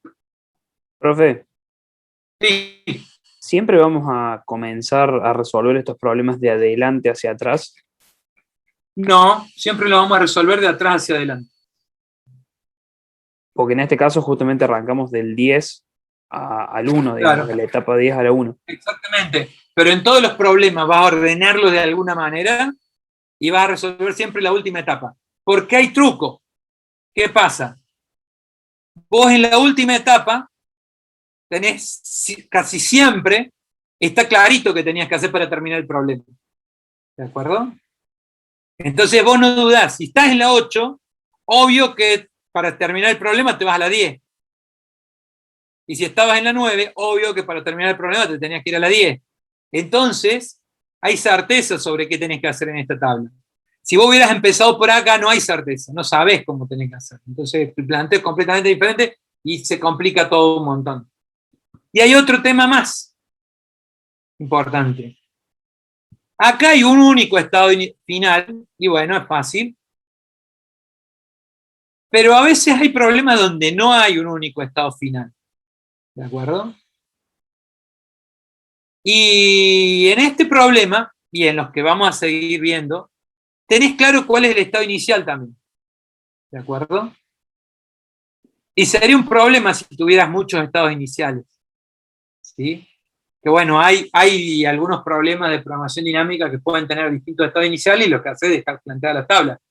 C: Profe,
A: Sí.
C: ¿siempre vamos a comenzar a resolver estos problemas de adelante hacia atrás?
A: No, siempre lo vamos a resolver de atrás hacia adelante.
C: Porque en este caso justamente arrancamos del 10 al 1, digamos,
A: Claro.
C: de la etapa 10 a la 1.
A: Exactamente. Pero en todos los problemas vas a ordenarlos de alguna manera y vas a resolver siempre la última etapa. Porque hay truco. ¿Qué pasa? Vos en la última etapa tenés casi siempre, está clarito que tenías que hacer para terminar el problema. ¿De acuerdo? Entonces vos no dudás. Si estás en la 8, obvio que para terminar el problema te vas a la 10. Y si estabas en la 9, obvio que para terminar el problema te tenías que ir a la 10. Entonces, hay certeza sobre qué tenés que hacer en esta tabla. Si vos hubieras empezado por acá, no hay certeza, no sabés cómo tenés que hacer. Entonces el planteo es completamente diferente y se complica todo un montón. Y hay otro tema más importante. Acá hay un único estado final, y bueno, es fácil. Pero a veces hay problemas donde no hay un único estado final. ¿De acuerdo? Y en este problema, y en los que vamos a seguir viendo, tenés claro cuál es el estado inicial también. ¿De acuerdo? Y sería un problema si tuvieras muchos estados iniciales. ¿Sí? Que bueno, hay algunos problemas de programación dinámica que pueden tener distintos estados iniciales y lo que hace es dejar planteada la tabla.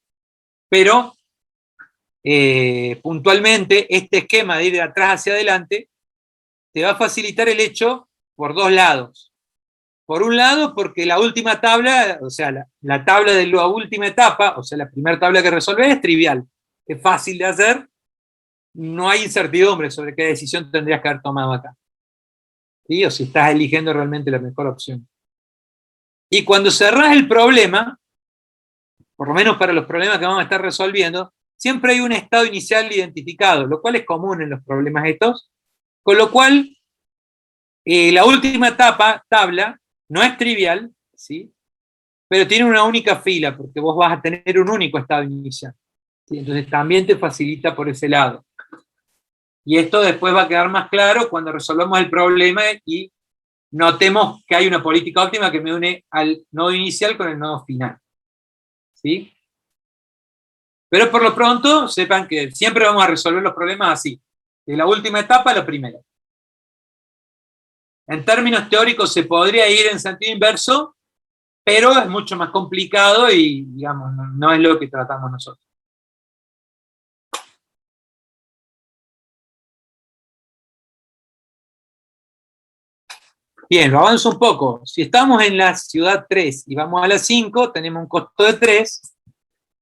A: Pero, puntualmente, este esquema de ir de atrás hacia adelante te va a facilitar el hecho por dos lados. Por un lado, porque la última tabla, o sea, la tabla de la última etapa, o sea, la primera tabla que resolvés es trivial, es fácil de hacer, no hay incertidumbre sobre qué decisión tendrías que haber tomado acá. ¿Sí? O si estás eligiendo realmente la mejor opción. Y cuando cerrás el problema, por lo menos para los problemas que vamos a estar resolviendo, siempre hay un estado inicial identificado, lo cual es común en los problemas estos, con lo cual la última tabla no es trivial, ¿sí? Pero tiene una única fila, porque vos vas a tener un único estado inicial. ¿Sí? Entonces también te facilita por ese lado. Y esto después va a quedar más claro cuando resolvamos el problema y notemos que hay una política óptima que me une al nodo inicial con el nodo final. ¿Sí? Pero por lo pronto, sepan que siempre vamos a resolver los problemas así. De la última etapa a la primera. En términos teóricos se podría ir en sentido inverso, pero es mucho más complicado y, digamos, no es lo que tratamos nosotros. Bien, lo avanzo un poco. Si estamos en la ciudad 3 y vamos a la 5, tenemos un costo de 3.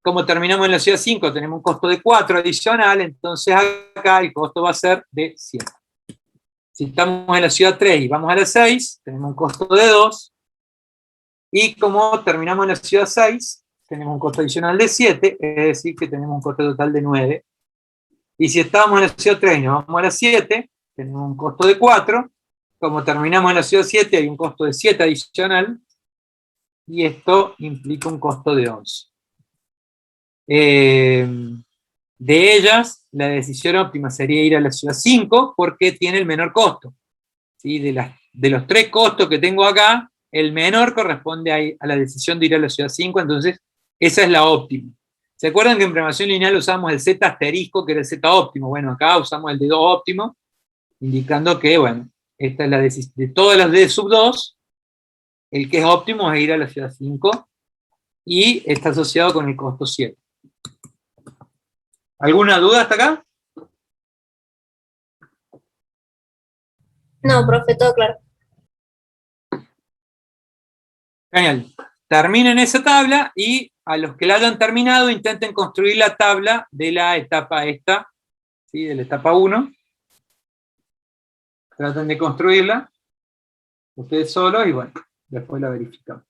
A: Como terminamos en la ciudad 5, tenemos un costo de 4 adicional, entonces acá el costo va a ser de 7. Si estamos en la ciudad 3 y vamos a la 6, tenemos un costo de 2. Y como terminamos en la ciudad 6, tenemos un costo adicional de 7, es decir, que tenemos un costo total de 9. Y si estábamos en la ciudad 3 y nos vamos a la 7, tenemos un costo de 4. Como terminamos en la ciudad 7, hay un costo de 7 adicional. Y esto implica un costo de 11. De ellas, la decisión óptima sería ir a la ciudad 5 porque tiene el menor costo. ¿Sí? De los 3 costos que tengo acá, el menor corresponde a la decisión de ir a la ciudad 5, entonces esa es la óptima. ¿Se acuerdan que en programación lineal usamos el z asterisco, que era el z óptimo? Bueno, acá usamos el d2 óptimo, indicando que, bueno, esta es la decisión. De todas las d sub 2, el que es óptimo es ir a la ciudad 5, y está asociado con el costo 7. ¿Alguna duda hasta acá?
E: No, profe, todo claro.
A: Genial. Terminen esa tabla y a los que la hayan terminado intenten construir la tabla de la etapa esta, ¿sí? De la etapa 1. Traten de construirla ustedes solos y bueno, después la verificamos.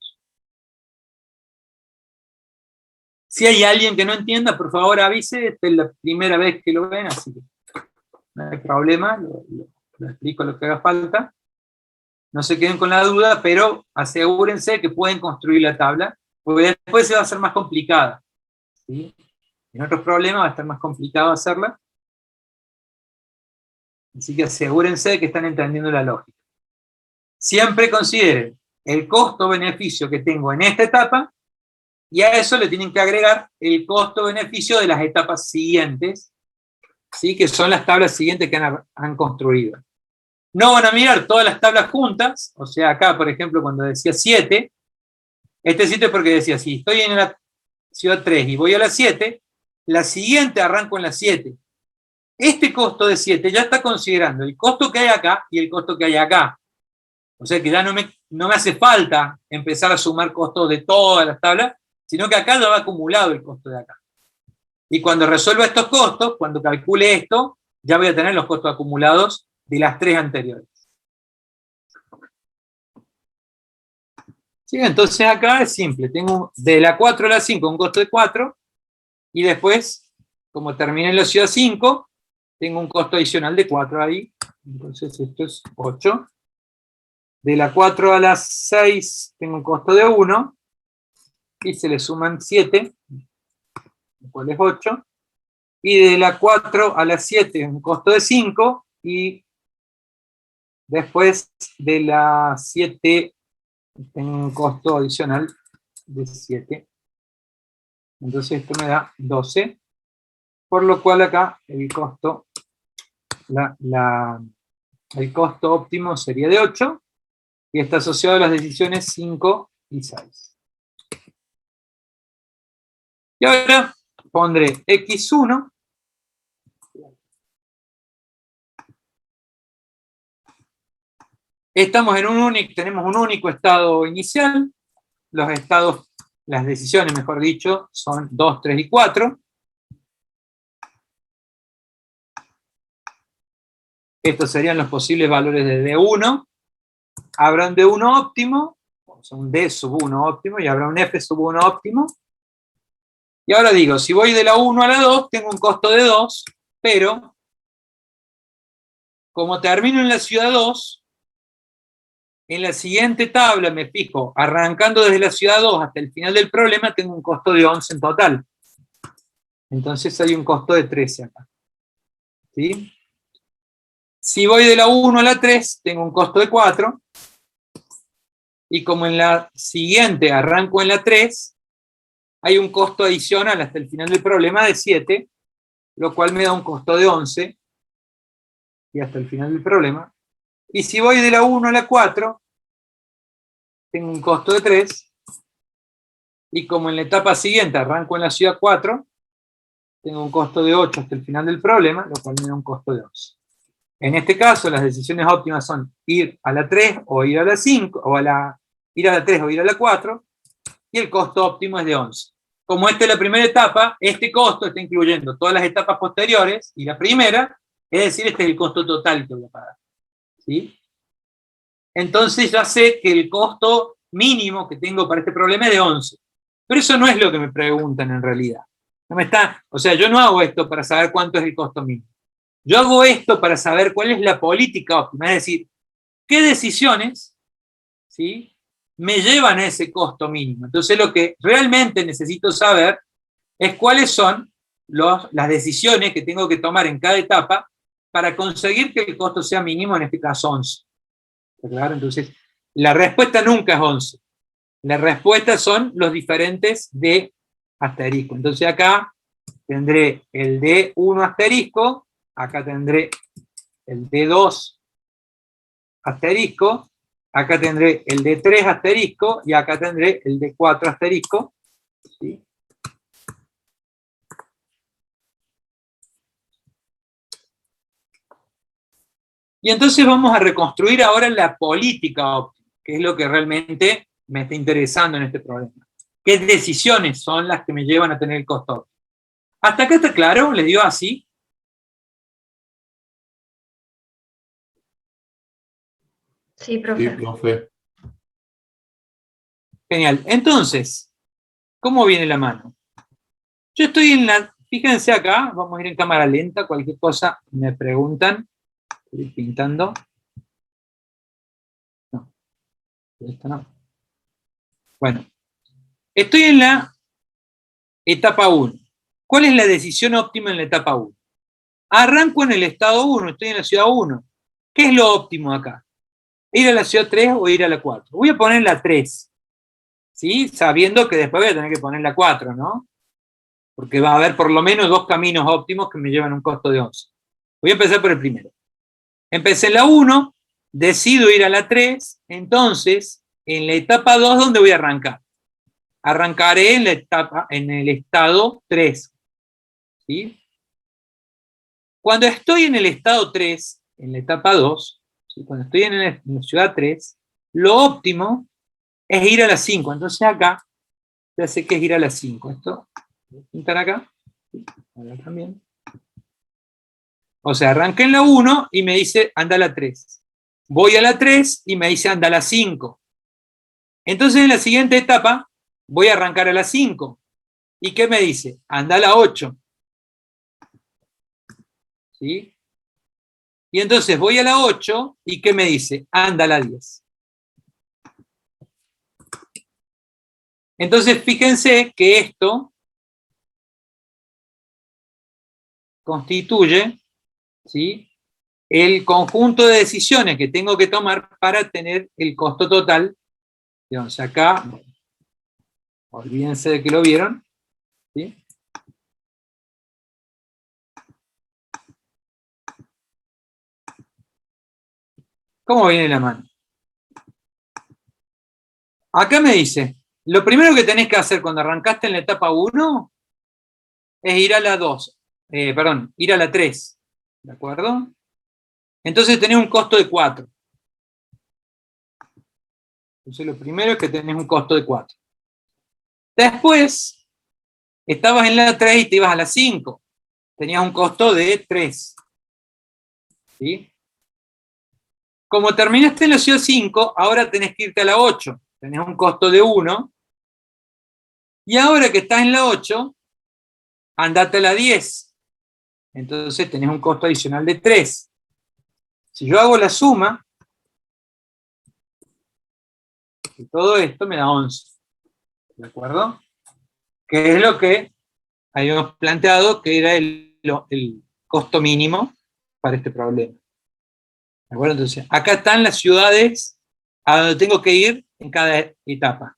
A: Si hay alguien que no entienda, por favor avise, esta es la primera vez que lo ven, así que no hay problema, lo explico lo que haga falta. No se queden con la duda, pero asegúrense que pueden construir la tabla, porque después se va a hacer más complicada. ¿Sí? En otros problemas va a estar más complicado hacerla. Así que asegúrense de que están entendiendo la lógica. Siempre consideren el costo-beneficio que tengo en esta etapa, y a eso le tienen que agregar el costo-beneficio de las etapas siguientes, ¿sí? Que son las tablas siguientes que han construido. No van a mirar todas las tablas juntas, o sea, acá, por ejemplo, cuando decía 7, este 7 es porque decía, si estoy en la ciudad 3 y voy a la 7, la siguiente arranco en la 7. Este costo de 7 ya está considerando el costo que hay acá y el costo que hay acá. O sea que ya no me hace falta empezar a sumar costos de todas las tablas, sino que acá ya va acumulado el costo de acá. Y cuando resuelva estos costos, cuando calcule esto, ya voy a tener los costos acumulados de las 3 anteriores. ¿Sí? Entonces acá es simple, tengo de la 4 a la 5 un costo de 4, y después, como terminé en la ciudad 5, tengo un costo adicional de 4 ahí, entonces esto es 8. De la 4 a la 6 tengo un costo de 1, y se le suman 7, lo cual es 8. Y de la 4 a la 7 un costo de 5, y después de la 7 tengo un costo adicional de 7. Entonces esto me da 12, por lo cual acá el costo, el costo óptimo sería de 8, y está asociado a las decisiones 5 y 6. Y ahora pondré x1 tenemos un único estado inicial, los estados, las decisiones, mejor dicho, son 2, 3 y 4. Estos serían los posibles valores de D1. Habrá un D1 óptimo, o sea, un D sub 1 óptimo, y habrá un F sub 1 óptimo. Y ahora digo, si voy de la 1 a la 2, tengo un costo de 2, pero como termino en la ciudad 2, en la siguiente tabla me fijo, arrancando desde la ciudad 2 hasta el final del problema, tengo un costo de 11 en total. Entonces hay un costo de 13 acá. ¿Sí? Si voy de la 1 a la 3, tengo un costo de 4. Y como en la siguiente arranco en la 3, hay un costo adicional hasta el final del problema de 7, lo cual me da un costo de 11, y hasta el final del problema. Y si voy de la 1 a la 4, tengo un costo de 3, y como en la etapa siguiente arranco en la ciudad 4, tengo un costo de 8 hasta el final del problema, lo cual me da un costo de 11. En este caso, las decisiones óptimas son ir a la 3 o ir a la 5, ir a la 3 o ir a la 4, y el costo óptimo es de 11. Como esta es la primera etapa, este costo está incluyendo todas las etapas posteriores y la primera, es decir, este es el costo total que voy a pagar. ¿Sí? Entonces ya sé que el costo mínimo que tengo para este problema es de 11. Pero eso no es lo que me preguntan en realidad. O sea, yo no hago esto para saber cuánto es el costo mínimo. Yo hago esto para saber cuál es la política óptima, es decir, qué decisiones, ¿sí?, me llevan a ese costo mínimo. Entonces lo que realmente necesito saber es cuáles son las decisiones que tengo que tomar en cada etapa para conseguir que el costo sea mínimo, en este caso 11. ¿Está claro? Entonces, la respuesta nunca es 11. La respuesta son los diferentes D asterisco. Entonces acá tendré el D1 asterisco, acá tendré el D2 asterisco, acá tendré el D3 asterisco, y acá tendré el D4 asterisco. ¿Sí? Y entonces vamos a reconstruir ahora la política óptima, que es lo que realmente me está interesando en este problema. ¿Qué decisiones son las que me llevan a tener el costo óptimo? ¿Hasta acá está claro? ¿Les dio así?
D: Sí,
E: Sí,
D: profe.
E: profe.
A: Genial. Entonces, ¿cómo viene la mano? Yo estoy fíjense acá, vamos a ir en cámara lenta, cualquier cosa me preguntan. Estoy pintando. No, esto no. Bueno, estoy en la etapa 1. ¿Cuál es la decisión óptima en la etapa 1? Arranco en el estado 1, estoy en la ciudad 1. ¿Qué es lo óptimo acá? ¿Ir a la ciudad 3 o ir a la 4? Voy a poner la 3, ¿sí? Sabiendo que después voy a tener que poner la 4, ¿no? Porque va a haber por lo menos 2 caminos óptimos que me llevan a un costo de 11. Voy a empezar por el primero. Empecé en la 1, decido ir a la 3, entonces, en la etapa 2, ¿dónde voy a arrancar? Arrancaré en el estado 3. ¿Sí? Cuando estoy en el estado 3, en la etapa 2, ¿sí?, cuando estoy en la ciudad 3, lo óptimo es ir a la 5. Entonces acá, ya sé que es ir a la 5. Esto, voy a pintar acá. Acá también. O sea, arranqué en la 1 y me dice anda a la 3. Voy a la 3 y me dice anda a la 5. Entonces en la siguiente etapa voy a arrancar a la 5. ¿Y qué me dice? Anda a la 8. ¿Sí? Y entonces voy a la 8, ¿y qué me dice? Anda a la 10. Entonces fíjense que esto constituye, ¿sí?, el conjunto de decisiones que tengo que tomar para tener el costo total. Entonces acá, olvídense de que lo vieron, ¿sí? ¿Cómo viene la mano? Acá me dice, lo primero que tenés que hacer cuando arrancaste en la etapa 1 es ir a la 2, ir a la 3, ¿de acuerdo? Entonces tenés un costo de 4. Entonces lo primero es que tenés un costo de 4. Después, estabas en la 3 y te ibas a la 5. Tenías un costo de 3. ¿Sí? Como terminaste en la ciudad 5, ahora tenés que irte a la 8. Tenés un costo de 1. Y ahora que estás en la 8, andate a la 10. Entonces tenés un costo adicional de 3. Si yo hago la suma de todo esto, me da 11. ¿De acuerdo? Que es lo que habíamos planteado que era el costo mínimo para este problema. ¿De acuerdo? Entonces, acá están las ciudades a donde tengo que ir en cada etapa.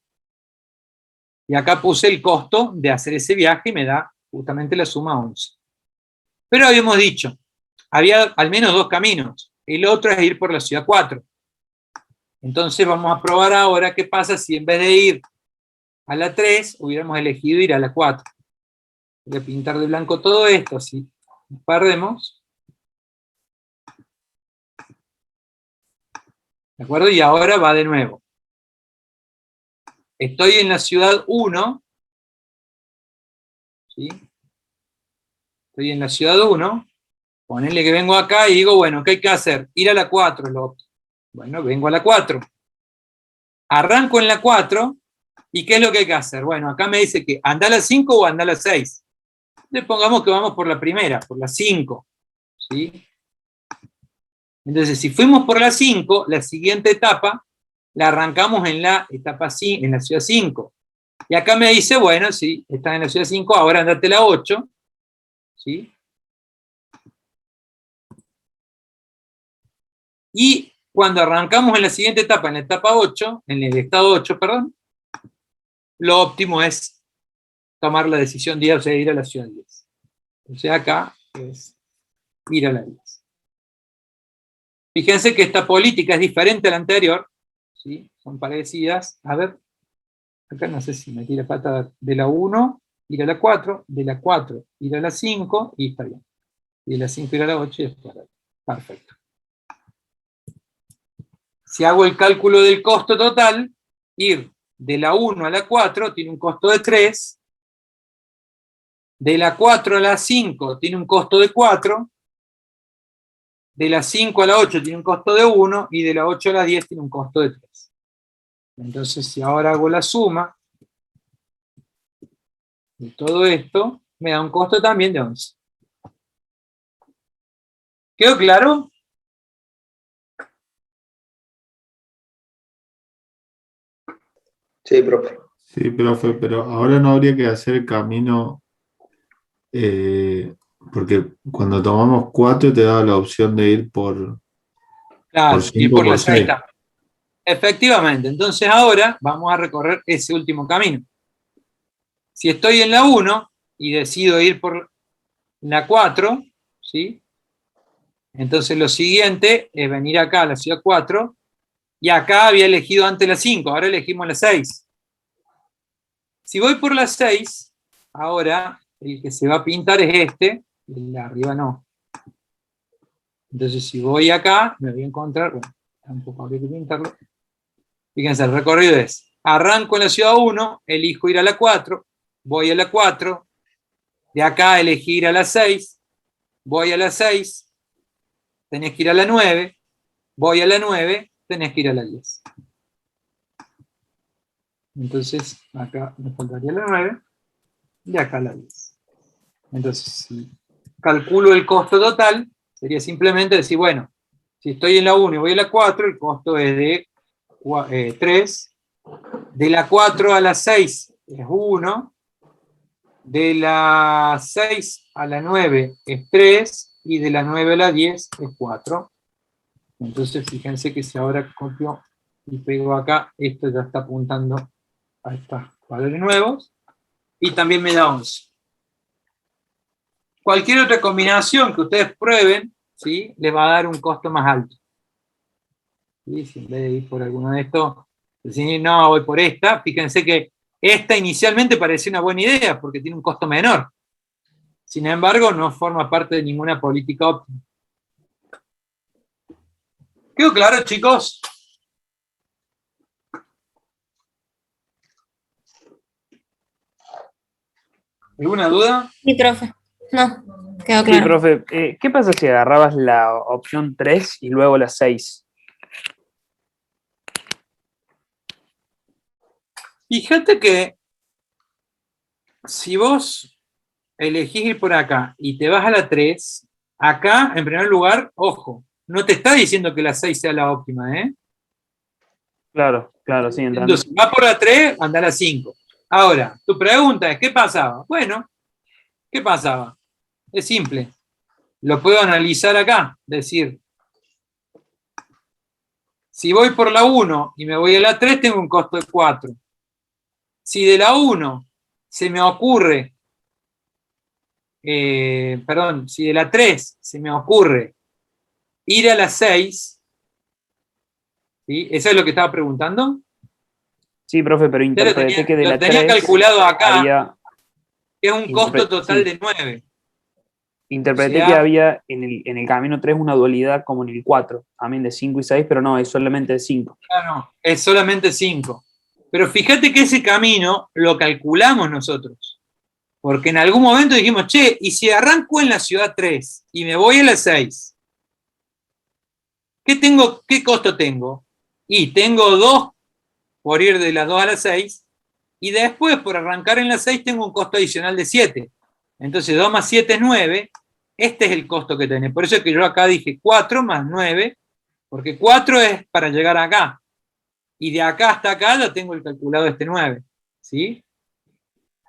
A: Y acá puse el costo de hacer ese viaje y me da justamente la suma 11. Pero habíamos dicho, había al menos 2 caminos. El otro es ir por la ciudad 4. Entonces vamos a probar ahora qué pasa si en vez de ir a la 3 hubiéramos elegido ir a la 4. Voy a pintar de blanco todo esto, así nos perdemos. ¿De acuerdo? Y ahora va de nuevo. Estoy en la ciudad 1. ¿Sí? Estoy en la ciudad 1. Ponele que vengo acá y digo, bueno, ¿qué hay que hacer? Ir a la 4. Bueno, vengo a la 4. Arranco en la 4. ¿Y qué es lo que hay que hacer? Bueno, acá me dice que anda a la 5 o anda a la 6. Le pongamos que vamos por la primera, por la 5. ¿Sí? Entonces, si fuimos por la 5, la siguiente etapa la arrancamos en la etapa 5, en la ciudad 5. Y acá me dice, bueno, si estás en la ciudad 5, ahora andate a la 8. ¿Sí? Y cuando arrancamos en la siguiente etapa, en la etapa 8, en el estado 8, perdón, lo óptimo es tomar la decisión de ir a la ciudad 10. O sea, acá es ir a la 10. Fíjense que esta política es diferente a la anterior, ¿sí? Son parecidas. A ver, acá no sé si metí la pata de la 1, ir a la 4, de la 4 ir a la 5, y está bien. Y de la 5 ir a la 8 y después a la 8. Perfecto. Si hago el cálculo del costo total, ir de la 1 a la 4 tiene un costo de 3, de la 4 a la 5 tiene un costo de 4, de la 5 a la 8 tiene un costo de 1, y de la 8 a la 10 tiene un costo de 3. Entonces, si ahora hago la suma de todo esto, me da un costo también de 11. ¿Quedó claro?
B: Sí, profe.
E: Sí, profe, pero ahora no habría que hacer el camino, porque cuando tomamos 4 te da la opción de ir por
A: Claro, ir
E: 5
A: por la
E: por 6.
A: sexta. Efectivamente, entonces ahora vamos a recorrer ese último camino. Si estoy en la 1 y decido ir por la 4, ¿sí? Entonces lo siguiente es venir acá a la ciudad 4, y acá había elegido antes la 5, ahora elegimos la 6. Si voy por la 6, ahora el que se va a pintar es este, el de arriba no. Entonces si voy acá, me voy a encontrar, bueno, tampoco habría que pintarlo. Fíjense, el recorrido es, arranco en la ciudad 1, elijo ir a la 4, voy a la 4, de acá elegí ir a la 6, voy a la 6, tenés que ir a la 9, voy a la 9, tenés que ir a la 10. Entonces, acá me faltaría la 9, y acá la 10. Entonces, si calculo el costo total, sería simplemente decir, bueno, si estoy en la 1 y voy a la 4, el costo es de 3. De la 4 a la 6 es 1. De la 6 a la 9 es 3. Y de la 9 a la 10 es 4. Entonces, fíjense que si ahora copio y pego acá, esto ya está apuntando a estos valores nuevos. Y también me da 11. Cualquier otra combinación que ustedes prueben, ¿sí?, les va a dar un costo más alto. ¿Sí? Si en vez de ir por alguno de estos, decir, no, voy por esta, fíjense que esta inicialmente parecía una buena idea, porque tiene un costo menor. Sin embargo, no forma parte de ninguna política óptima. ¿Quedó claro, chicos? ¿Alguna duda?
F: Sí, profe. No, quedó
C: Sí,
F: claro.
C: profe, ¿qué pasa si agarrabas la opción 3 y luego la 6?
A: Fíjate que si vos elegís ir por acá y te vas a la 3, acá, en primer lugar, ojo, no te está diciendo que la 6 sea la óptima, ¿eh?
C: Claro, claro, sí, entiendo.
A: Entonces, va por la 3, anda a la 5. Ahora, tu pregunta es, ¿qué pasaba? Bueno, ¿qué pasaba? Es simple. Lo puedo analizar acá. Decir, si voy por la 1 y me voy a la 3, tengo un costo de 4. Si de la 1 se me ocurre, si de la 3 se me ocurre ir a la 6, ¿sí? ¿Eso es lo que estaba preguntando?
C: Sí, profe, pero
A: Ya
C: interpreté que de
A: lo
C: la
A: tenía
C: 3
A: calculado acá,
C: había...
A: es un costo total
C: sí.
A: de 9.
C: Interpreté
A: O sea,
C: que había en el camino 3 una dualidad como en el 4, también de 5 y 6, pero no, es solamente de 5.
A: claro, es solamente 5. Pero fíjate que ese camino lo calculamos nosotros. Porque en algún momento dijimos, che, ¿y si arranco en la ciudad 3 y me voy a la 6? ¿Qué costo tengo? Y tengo 2 por ir de las 2 a las 6, y después por arrancar en la 6 tengo un costo adicional de 7. Entonces 2 más 7 es 9, este es el costo que tenés. Por eso es que yo acá dije 4 más 9, porque 4 es para llegar acá, y de acá hasta acá ya tengo el calculado este 9, ¿sí?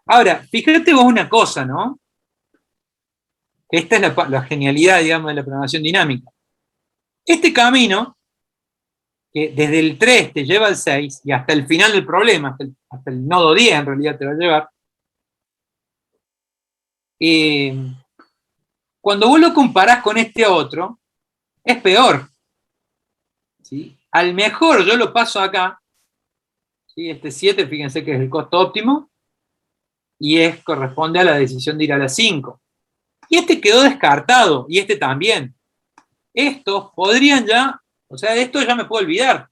A: Ahora, fíjate vos una cosa, ¿no? Esta es la genialidad, digamos, de la programación dinámica. Este camino, que desde el 3 te lleva al 6 y hasta el final del problema, hasta el nodo 10 en realidad te va a llevar, cuando vos lo comparás con este otro, es peor. ¿Sí? Al mejor yo lo paso acá, ¿sí? Este 7, fíjense que es el costo óptimo, y corresponde a la decisión de ir a la 5. Y este quedó descartado, y este también. Estos podrían ya, o sea, de esto ya me puedo olvidar.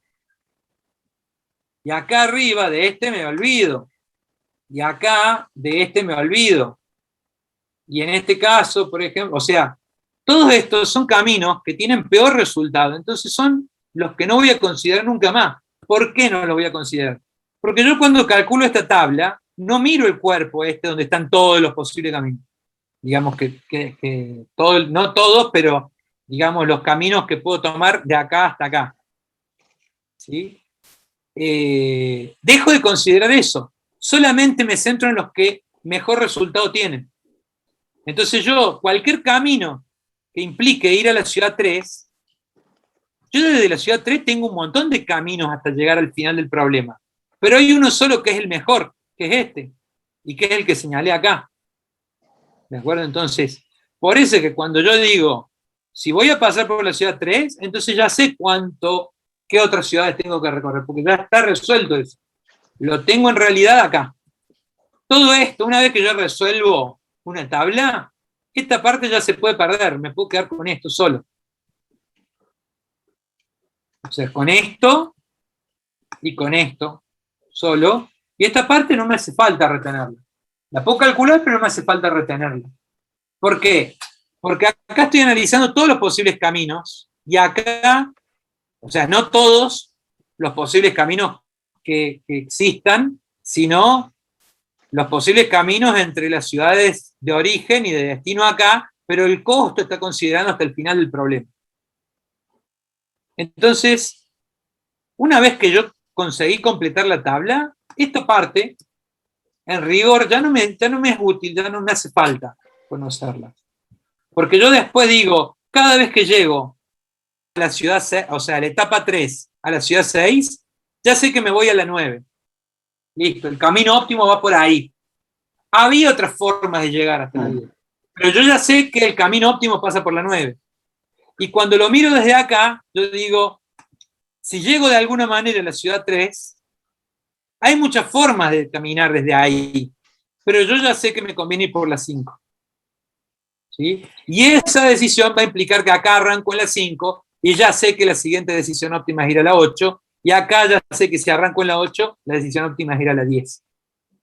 A: Y acá arriba de este me olvido. Y acá de este me olvido. Y en este caso, por ejemplo, o sea, todos estos son caminos que tienen peor resultado. Entonces son los que no voy a considerar nunca más. ¿Por qué no los voy a considerar? Porque yo cuando calculo esta tabla, no miro el cuerpo este donde están todos los posibles caminos. Digamos que no todos, pero digamos los caminos que puedo tomar de acá hasta acá. ¿Sí? Dejo de considerar eso. Solamente me centro en los que mejor resultado tienen. Entonces yo, cualquier camino que implique ir a la ciudad 3, yo desde la ciudad 3 tengo un montón de caminos hasta llegar al final del problema. Pero hay uno solo que es el mejor, que es este, y que es el que señalé acá. ¿De acuerdo? Entonces, por eso es que cuando yo digo, si voy a pasar por la ciudad 3, entonces ya sé qué otras ciudades tengo que recorrer, porque ya está resuelto eso. Lo tengo en realidad acá. Todo esto, una vez que yo resuelvo una tabla, esta parte ya se puede perder, me puedo quedar con esto solo. O sea, con esto y con esto solo, y esta parte no me hace falta retenerla. La puedo calcular, pero no me hace falta retenerla. ¿Por qué? Porque acá estoy analizando todos los posibles caminos, y acá, o sea, no todos los posibles caminos que existan, sino los posibles caminos entre las ciudades de origen y de destino acá, pero el costo está considerado hasta el final del problema. Entonces, una vez que yo conseguí completar la tabla, esta parte, en rigor, ya no me es útil, ya no me hace falta conocerla. Porque yo después digo, cada vez que llego a la ciudad, o sea, a la etapa 3, a la ciudad 6, ya sé que me voy a la 9. Listo, el camino óptimo va por ahí. Había otras formas de llegar hasta la 10, pero yo ya sé que el camino óptimo pasa por la 9. Y cuando lo miro desde acá, yo digo, si llego de alguna manera a la ciudad 3, hay muchas formas de caminar desde ahí, pero yo ya sé que me conviene ir por la 5. ¿Sí? Y esa decisión va a implicar que acá arranco en la 5, y ya sé que la siguiente decisión óptima es ir a la 8, y acá ya sé que si arranco en la 8, la decisión óptima es ir a la 10.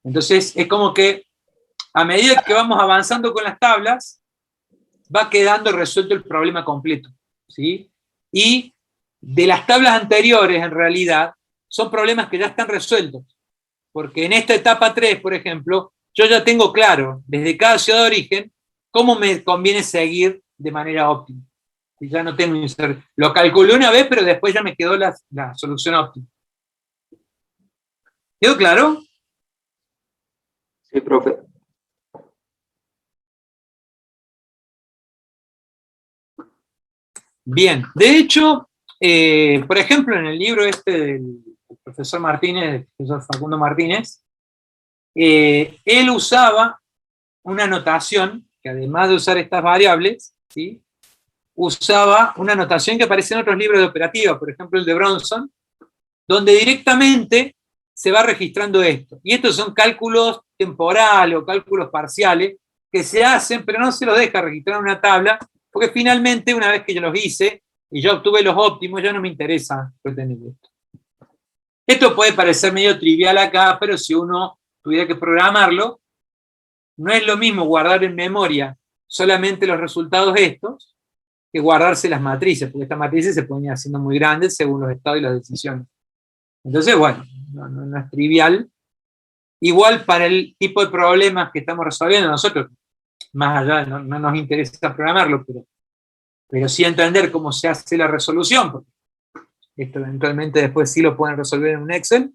A: Entonces, es como que a medida que vamos avanzando con las tablas, va quedando resuelto el problema completo. ¿Sí? Y de las tablas anteriores, en realidad, son problemas que ya están resueltos. Porque en esta etapa 3, por ejemplo, yo ya tengo claro, desde cada ciudad de origen, cómo me conviene seguir de manera óptima. Y ya no tengo inserto. Lo calculé una vez, pero después ya me quedó la solución óptima. ¿Quedó claro?
C: Sí, profe.
A: Bien, de hecho, por ejemplo, en el libro este del profesor Martínez, el profesor Facundo Martínez, él usaba una notación, que además de usar estas variables, ¿sí?, usaba una notación que aparece en otros libros de operativa, por ejemplo el de Bronson, donde directamente se va registrando esto. Y estos son cálculos temporales o cálculos parciales que se hacen, pero no se los deja registrar en una tabla, porque finalmente, una vez que yo los hice y yo obtuve los óptimos, ya no me interesa retener esto. Esto puede parecer medio trivial acá, pero si uno tuviera que programarlo, no es lo mismo guardar en memoria solamente los resultados estos, que guardarse las matrices, porque estas matrices se ponían haciendo muy grandes según los estados y las decisiones. Entonces, bueno, no es trivial. Igual para el tipo de problemas que estamos resolviendo nosotros, más allá, no nos interesa programarlo, pero sí entender cómo se hace la resolución, porque esto eventualmente después sí lo pueden resolver en un Excel.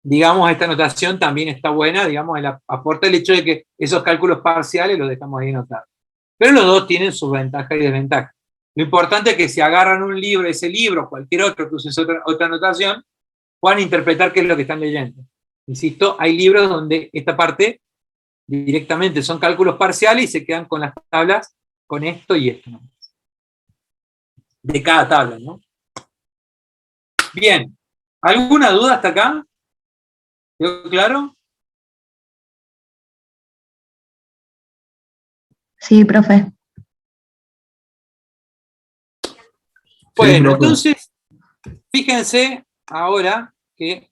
A: Digamos, esta notación también está buena, digamos, aporta el hecho de que esos cálculos parciales los dejamos ahí anotados. Pero los dos tienen sus ventajas y desventajas. Lo importante es que si agarran un libro, ese libro, cualquier otro que uses otra notación, puedan interpretar qué es lo que están leyendo. Insisto, hay libros donde esta parte directamente son cálculos parciales y se quedan con las tablas con esto y esto, ¿no?, de cada tabla, ¿no? Bien, ¿alguna duda hasta acá? ¿Quedó claro?
F: Sí, profe.
A: Bueno,
E: profe.
A: entonces, fíjense ahora que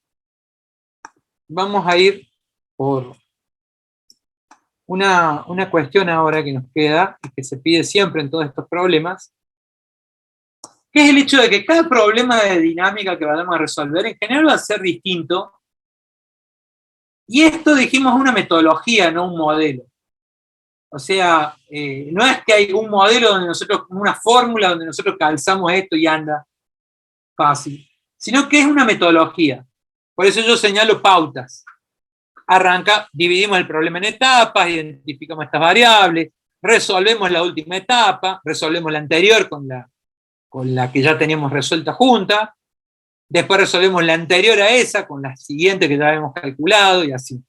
A: vamos a ir por una cuestión ahora que nos queda, y que se pide siempre en todos estos problemas, que es el hecho de que cada problema de dinámica que vayamos a resolver en general va a ser distinto. Y esto, dijimos, es una metodología, no un modelo. O sea, no es que hay un modelo donde nosotros, una fórmula donde nosotros calzamos esto y anda fácil, sino que es una metodología. Por eso yo señalo pautas. Dividimos el problema en etapas, identificamos estas variables, resolvemos la última etapa, resolvemos la anterior con la que ya teníamos resuelta junta, después resolvemos la anterior a esa con la siguiente que ya habíamos calculado, y así.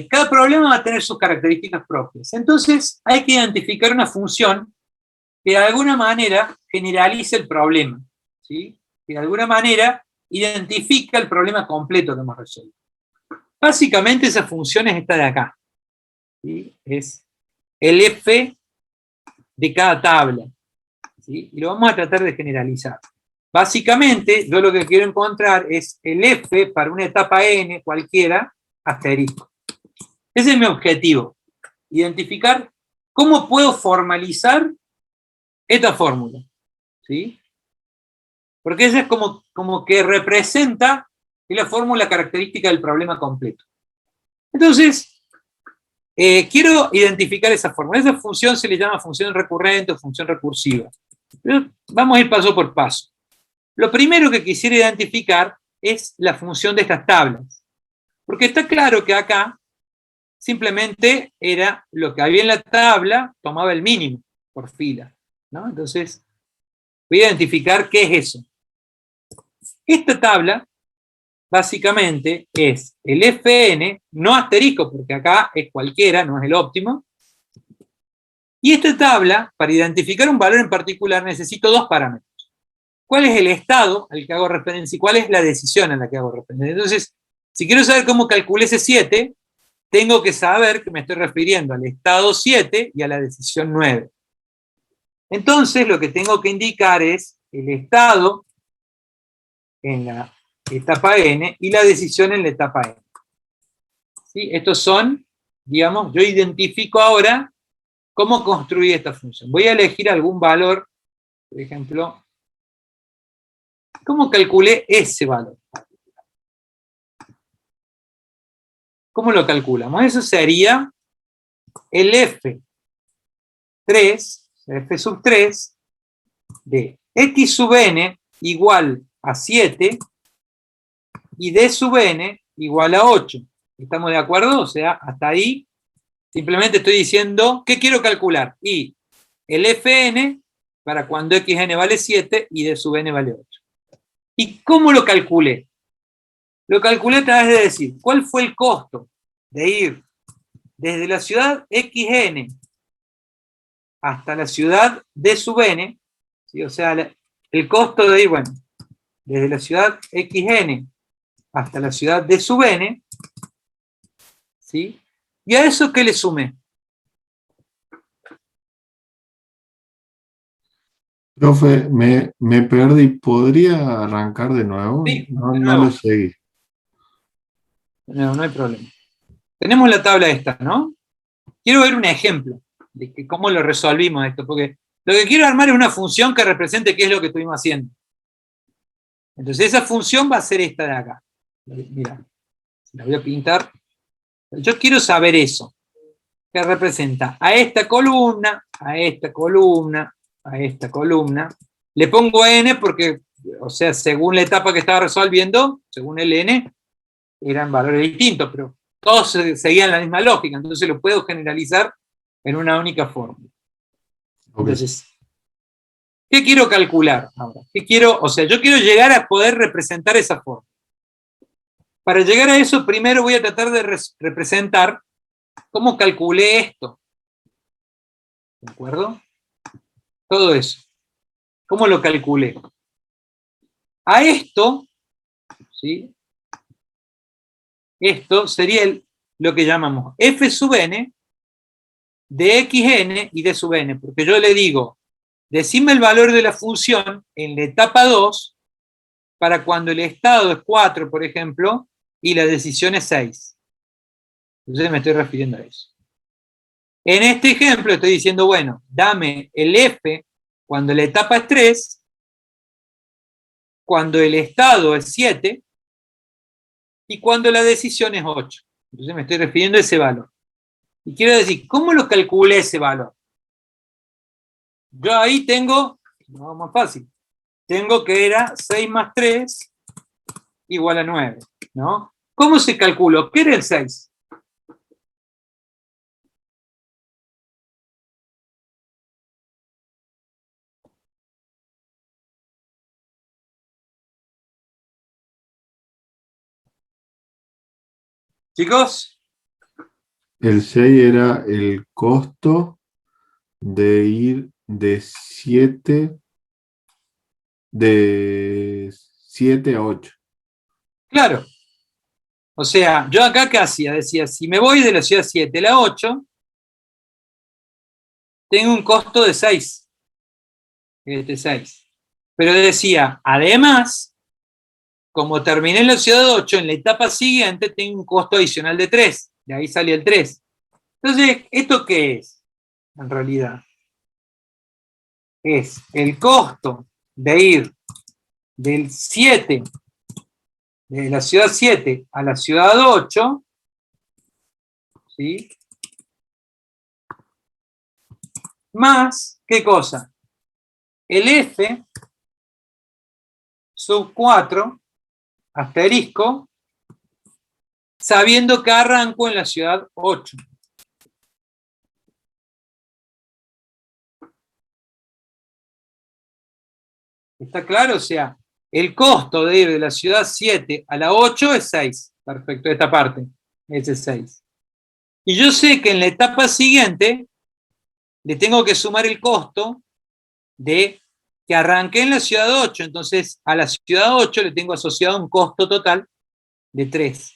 A: Cada problema va a tener sus características propias. Entonces hay que identificar una función que de alguna manera generalice el problema, ¿sí?, que de alguna manera identifica el problema completo que hemos resuelto. Básicamente esa función es esta de acá, ¿sí?, es el F de cada tabla, ¿sí?, y lo vamos a tratar de generalizar. Básicamente yo lo que quiero encontrar es el F para una etapa n cualquiera, asterisco. Ese es mi objetivo, identificar cómo puedo formalizar esta fórmula, ¿sí? Porque ella es como que representa la fórmula característica del problema completo. Entonces, quiero identificar esa fórmula. Esa función se le llama función recurrente o función recursiva. Pero vamos a ir paso por paso. Lo primero que quisiera identificar es la función de estas tablas. Porque está claro que acá simplemente era lo que había en la tabla, tomaba el mínimo por fila, ¿no? Entonces, voy a identificar qué es eso. Esta tabla, básicamente, es el Fn, no asterisco, porque acá es cualquiera, no es el óptimo. Y esta tabla, para identificar un valor en particular, necesito dos parámetros. ¿Cuál es el estado al que hago referencia y cuál es la decisión a la que hago referencia? Entonces, si quiero saber cómo calculé ese 7, tengo que saber que me estoy refiriendo al estado 7 y a la decisión 9. Entonces, lo que tengo que indicar es el estado en la etapa n y la decisión en la etapa n. ¿Sí? Estos son, digamos, yo identifico ahora cómo construir esta función. Voy a elegir algún valor, por ejemplo, ¿cómo calculé ese valor? ¿Cómo lo calculamos? Eso sería el F sub 3 de x sub n igual a 7 y d sub n igual a 8. ¿Estamos de acuerdo? O sea, hasta ahí simplemente estoy diciendo qué quiero calcular. Y el Fn para cuando xn vale 7 y d sub n vale 8. ¿Y cómo lo calculé? Lo calculé a través de decir, ¿cuál fue el costo de ir desde la ciudad xn hasta la ciudad d sub n? ¿Sí? O sea, el costo de ir, bueno, desde la ciudad xn hasta la ciudad d sub n, ¿sí? ¿Y a eso qué le sumé?
E: Profe, me perdí. ¿Podría arrancar de nuevo?
A: Sí,
E: No,
A: de
E: no
A: nuevo.
E: lo seguí.
A: No hay problema. Tenemos la tabla esta, ¿no? Quiero ver un ejemplo de cómo lo resolvimos esto, porque lo que quiero armar es una función que represente qué es lo que estuvimos haciendo. Entonces esa función va a ser esta de acá. Mira, la voy a pintar. Yo quiero saber eso, que representa a esta columna, a esta columna, a esta columna. Le pongo n porque, o sea, según la etapa que estaba resolviendo, según el n, eran valores distintos, pero todos seguían la misma lógica, entonces lo puedo generalizar en una única fórmula.
E: Ok.
A: Entonces, ¿qué quiero calcular ahora? ¿Qué quiero? O sea, yo quiero llegar a poder representar esa fórmula. Para llegar a eso, primero voy a tratar de representar cómo calculé esto. ¿De acuerdo? Todo eso. ¿Cómo lo calculé? A esto, ¿sí? Esto sería lo que llamamos f sub n de xn y d sub n, porque yo le digo, decime el valor de la función en la etapa 2 para cuando el estado es 4, por ejemplo, y la decisión es 6. Entonces me estoy refiriendo a eso. En este ejemplo estoy diciendo, bueno, dame el f cuando la etapa es 3, cuando el estado es 7, y cuando la decisión es 8. Entonces me estoy refiriendo a ese valor. Y quiero decir, ¿cómo lo calculé ese valor? Yo ahí tengo, no, más fácil, tengo que era 6 más 3 igual a 9, ¿no? ¿Cómo se calculó? ¿Qué era el 6? Chicos,
E: El 6 era el costo de ir de 7 a 8.
A: claro. O sea, yo acá ¿qué hacía? Decía, si me voy de la ciudad 7 a la 8, tengo un costo de 6. Este 6. Pero decía, además, como terminé en la ciudad 8, en la etapa siguiente tengo un costo adicional de 3. De ahí sale el 3. Entonces, ¿esto qué es? En realidad, es el costo de ir del 7, de la ciudad 7 a la ciudad 8, ¿sí? Más, ¿qué cosa? El F sub 4, asterisco, sabiendo que arranco en la ciudad 8. ¿Está claro? O sea, el costo de ir de la ciudad 7 a la 8 es 6. Perfecto, esta parte, ese es 6. Y yo sé que en la etapa siguiente le tengo que sumar el costo de que arranqué en la ciudad 8. Entonces, a la ciudad 8 le tengo asociado un costo total de 3.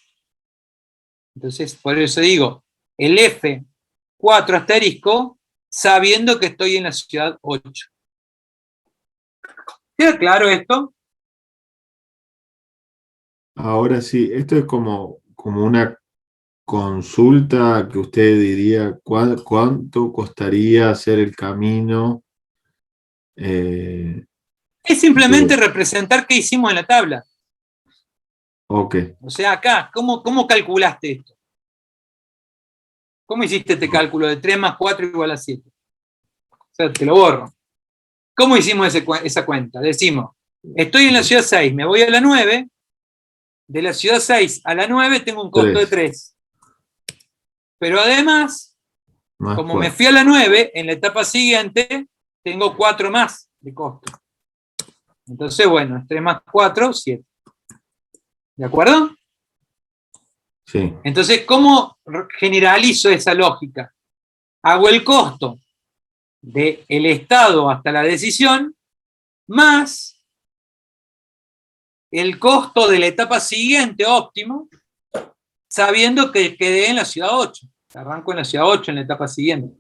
A: Entonces, por eso digo, el F4 asterisco, sabiendo que estoy en la ciudad 8. ¿Queda claro esto?
E: Ahora sí, esto es como una consulta que usted diría, ¿cuánto costaría hacer el camino?
A: Es simplemente representar qué hicimos en la tabla.
E: Ok.
A: O sea, acá, ¿cómo calculaste esto? ¿Cómo hiciste este cálculo de 3 más 4 igual a 7? O sea, te lo borro. ¿Cómo hicimos esa cuenta? Decimos, estoy en la ciudad 6, me voy a la 9, de la ciudad 6 a la 9 tengo un costo de 3. Pero además,
E: Más
A: como
E: 4.
A: me fui a la 9, en la etapa siguiente tengo 4 más de costo. Entonces, bueno, es 3 más 4, 7. ¿De acuerdo?
E: Sí.
A: Entonces, ¿cómo generalizo esa lógica? Hago el costo del estado hasta la decisión más el costo de la etapa siguiente óptimo, sabiendo que quedé en la ciudad 8. Arranco en la ciudad 8 en la etapa siguiente.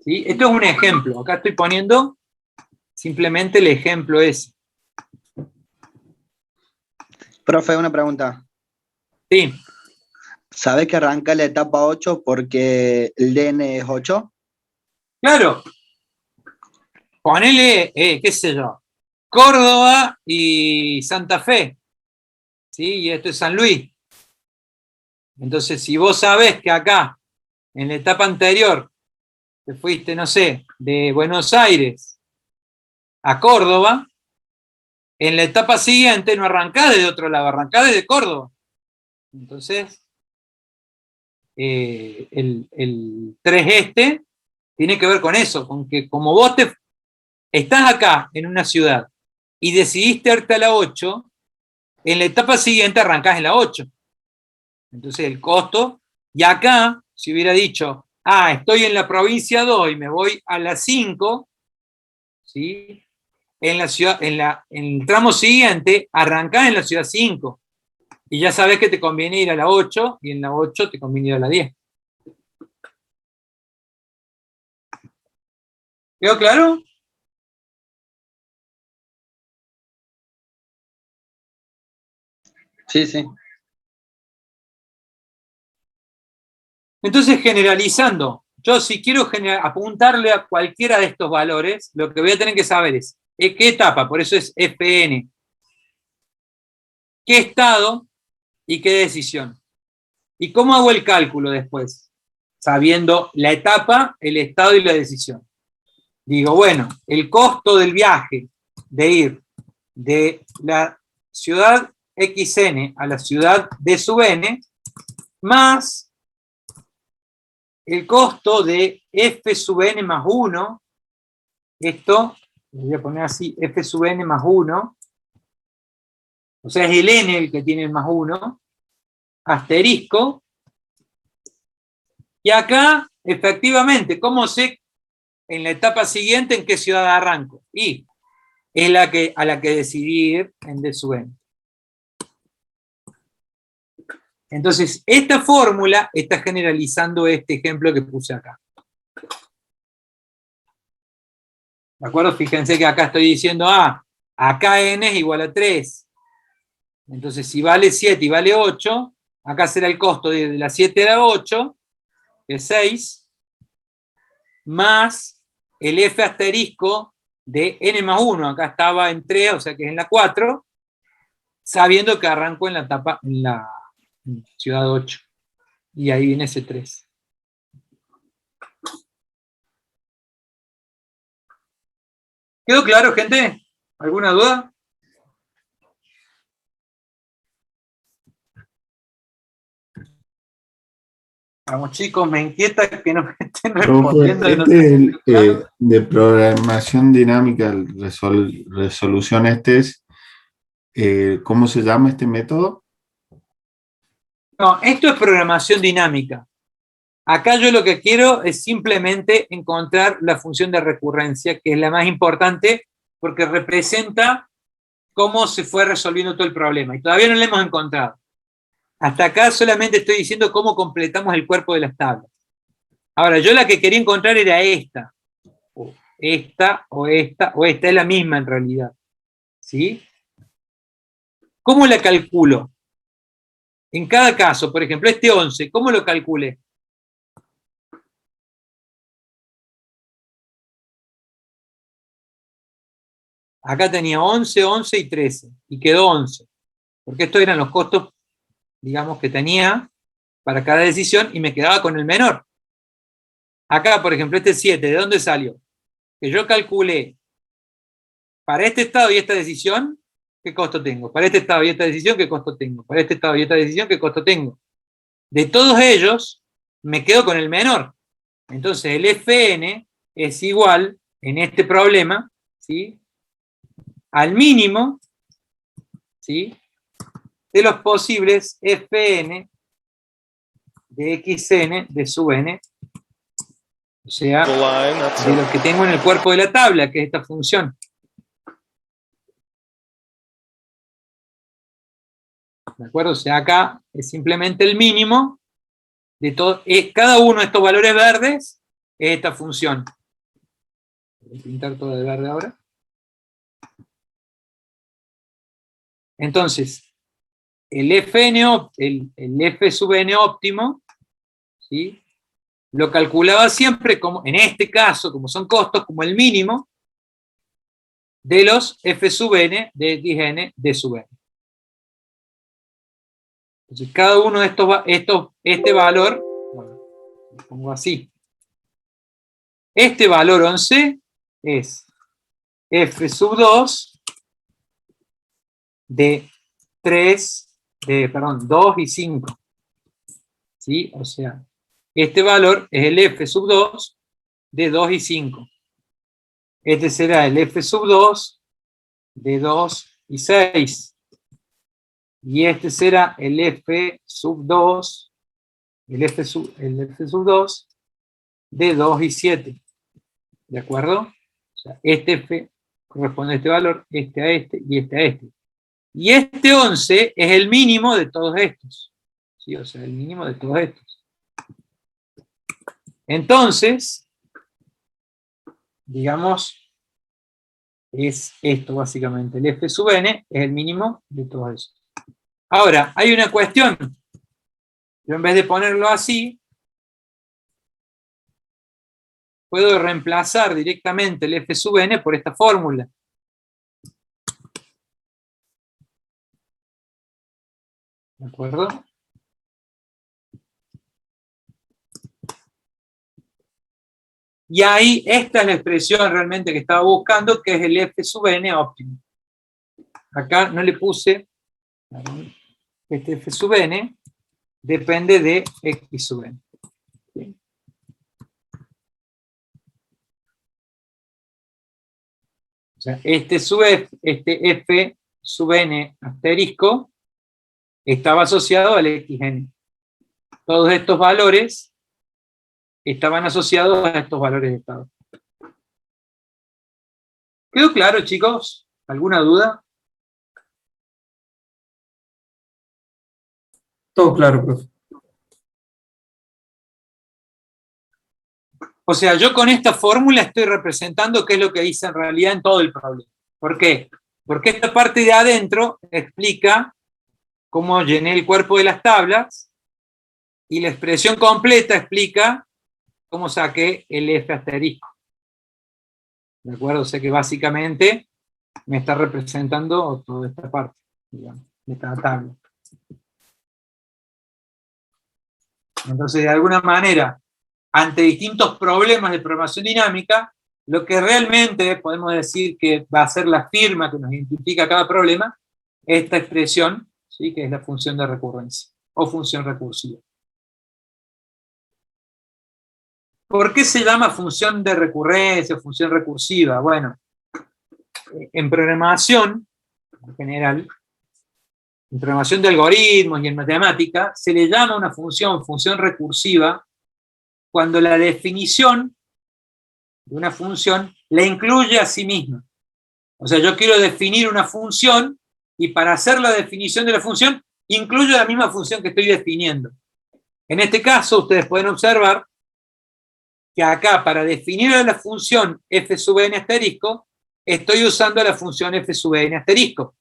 A: ¿Sí? Esto es un ejemplo. Acá estoy poniendo simplemente el ejemplo ese.
B: Profe, una pregunta.
A: Sí.
B: ¿Sabe que arranca la etapa 8 porque el DN es 8?
A: Claro. Ponele, qué sé yo, Córdoba y Santa Fe. ¿Sí? Y esto es San Luis. Entonces, si vos sabés que acá, en la etapa anterior, te fuiste, no sé, de Buenos Aires a Córdoba, en la etapa siguiente no arrancás desde otro lado, arrancás desde Córdoba. Entonces, el 3 este tiene que ver con eso, con que como vos estás acá en una ciudad y decidiste irte a la 8, en la etapa siguiente arrancás en la 8. Entonces el costo, y acá, si hubiera dicho, estoy en la provincia 2 y me voy a la 5, ¿sí? En la ciudad, en el tramo siguiente, arrancás en la ciudad 5. Y ya sabes que te conviene ir a la 8, y en la 8 te conviene ir a la 10. ¿Quedó claro?
B: Sí, sí.
A: Entonces, generalizando, yo si quiero apuntarle a cualquiera de estos valores, lo que voy a tener que saber es qué etapa, por eso es FN, qué estado y qué decisión. ¿Y cómo hago el cálculo después? Sabiendo la etapa, el estado y la decisión. Digo, bueno, el costo del viaje de ir de la ciudad XN a la ciudad D sub N, más el costo de F sub N más 1, esto, lo voy a poner así, F sub N más 1, o sea, es el N el que tiene el más 1, asterisco, y acá, efectivamente, ¿cómo sé en la etapa siguiente en qué ciudad arranco? Y es a la que decidí ir en D sub N. Entonces, esta fórmula está generalizando este ejemplo que puse acá. ¿De acuerdo? Fíjense que acá estoy diciendo, acá n es igual a 3. Entonces, si vale 7 y vale 8, acá será el costo de la 7 a la 8, que es 6, más el F asterisco de n más 1, acá estaba en 3, o sea que es en la 4, sabiendo que arranco en la etapa, en la ciudad 8. Y ahí viene ese 3. ¿Quedó claro, gente? ¿Alguna duda? Vamos, chicos, me inquieta que no me estén respondiendo. Y no
E: Este
A: sé
E: es
A: si
E: el,
A: quedó claro.
E: de programación dinámica, resolución, ¿cómo se llama este método?
A: No, esto es programación dinámica. Acá yo lo que quiero es simplemente encontrar la función de recurrencia, que es la más importante porque representa cómo se fue resolviendo todo el problema. Y todavía no la hemos encontrado. Hasta acá solamente estoy diciendo cómo completamos el cuerpo de las tablas. Ahora, yo la que quería encontrar era esta. O esta, o esta, o esta. Es la misma en realidad. ¿Sí? ¿Cómo la calculo? En cada caso, por ejemplo, este 11, ¿cómo lo calculé? Acá tenía 11, 11 y 13, y quedó 11. Porque estos eran los costos, digamos, que tenía para cada decisión, y me quedaba con el menor. Acá, por ejemplo, este 7, ¿de dónde salió? Que yo calculé para este estado y esta decisión, ¿qué costo tengo? Para este estado y esta decisión, ¿qué costo tengo? Para este estado y esta decisión, ¿qué costo tengo? De todos ellos, me quedo con el menor. Entonces, el Fn es igual, en este problema, ¿sí?, al mínimo, ¿sí?, de los posibles Fn de xn de sub n, o sea, de lo que tengo en el cuerpo de la tabla, que es esta función. ¿De acuerdo? O sea, acá es simplemente el mínimo de todo. Cada uno de estos valores verdes es esta función. Voy a pintar todo de verde ahora. Entonces, el F sub n óptimo, ¿sí?, lo calculaba siempre como, en este caso, como son costos, como el mínimo de los F sub n de X d sub n. Entonces, cada uno de este valor, bueno, lo pongo así. Este valor 11 es F sub 2 de 2 y 5. ¿Sí? O sea, este valor es el F sub 2 de 2 y 5. Este será el F sub 2 de 2 y 6. Y este será el F sub 2, el F sub 2 de 2 y 7. ¿De acuerdo? O sea, este F corresponde a este valor, este a este y este a este. Y este 11 es el mínimo de todos estos. ¿Sí? O sea, el mínimo de todos estos. Entonces, digamos, es esto básicamente. El F sub n es el mínimo de todo eso. Ahora, hay una cuestión. Yo en vez de ponerlo así, puedo reemplazar directamente el F sub n por esta fórmula. ¿De acuerdo? Y ahí, esta es la expresión realmente que estaba buscando, que es el F sub n óptimo. Acá no le puse, este F sub n depende de X sub n. ¿Sí? O sea, este F sub n asterisco estaba asociado al xn. Todos estos valores estaban asociados a estos valores de estado. ¿Quedó claro, chicos? ¿Alguna duda?
G: Todo claro, profe.
A: O sea, yo con esta fórmula estoy representando qué es lo que hice en realidad en todo el problema. ¿Por qué? Porque esta parte de adentro explica cómo llené el cuerpo de las tablas, y la expresión completa explica cómo saqué el F asterisco. ¿De acuerdo? O sea que básicamente me está representando toda esta parte, digamos, de esta tabla. Entonces, de alguna manera, ante distintos problemas de programación dinámica, lo que realmente podemos decir que va a ser la firma que nos identifica cada problema, esta expresión, ¿sí? Que es la función de recurrencia, o función recursiva. ¿Por qué se llama función de recurrencia o función recursiva? Bueno, en programación, en general, en programación de algoritmos y en matemática, se le llama una función recursiva, cuando la definición de una función la incluye a sí misma. O sea, yo quiero definir una función y para hacer la definición de la función, incluyo la misma función que estoy definiendo. En este caso, ustedes pueden observar que acá, para definir la función f sub n asterisco, estoy usando la función f sub n asterisco,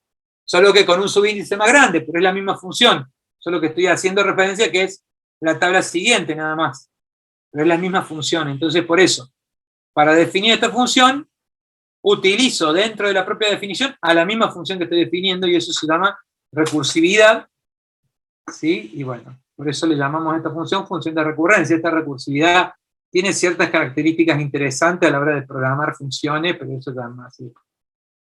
A: solo que con un subíndice más grande, pero es la misma función, solo que estoy haciendo referencia que es la tabla siguiente nada más, pero es la misma función. Entonces, por eso, para definir esta función, utilizo dentro de la propia definición a la misma función que estoy definiendo, y eso se llama recursividad, ¿sí? Y bueno, por eso le llamamos a esta función de recurrencia. Esta recursividad tiene ciertas características interesantes a la hora de programar funciones, pero eso ya más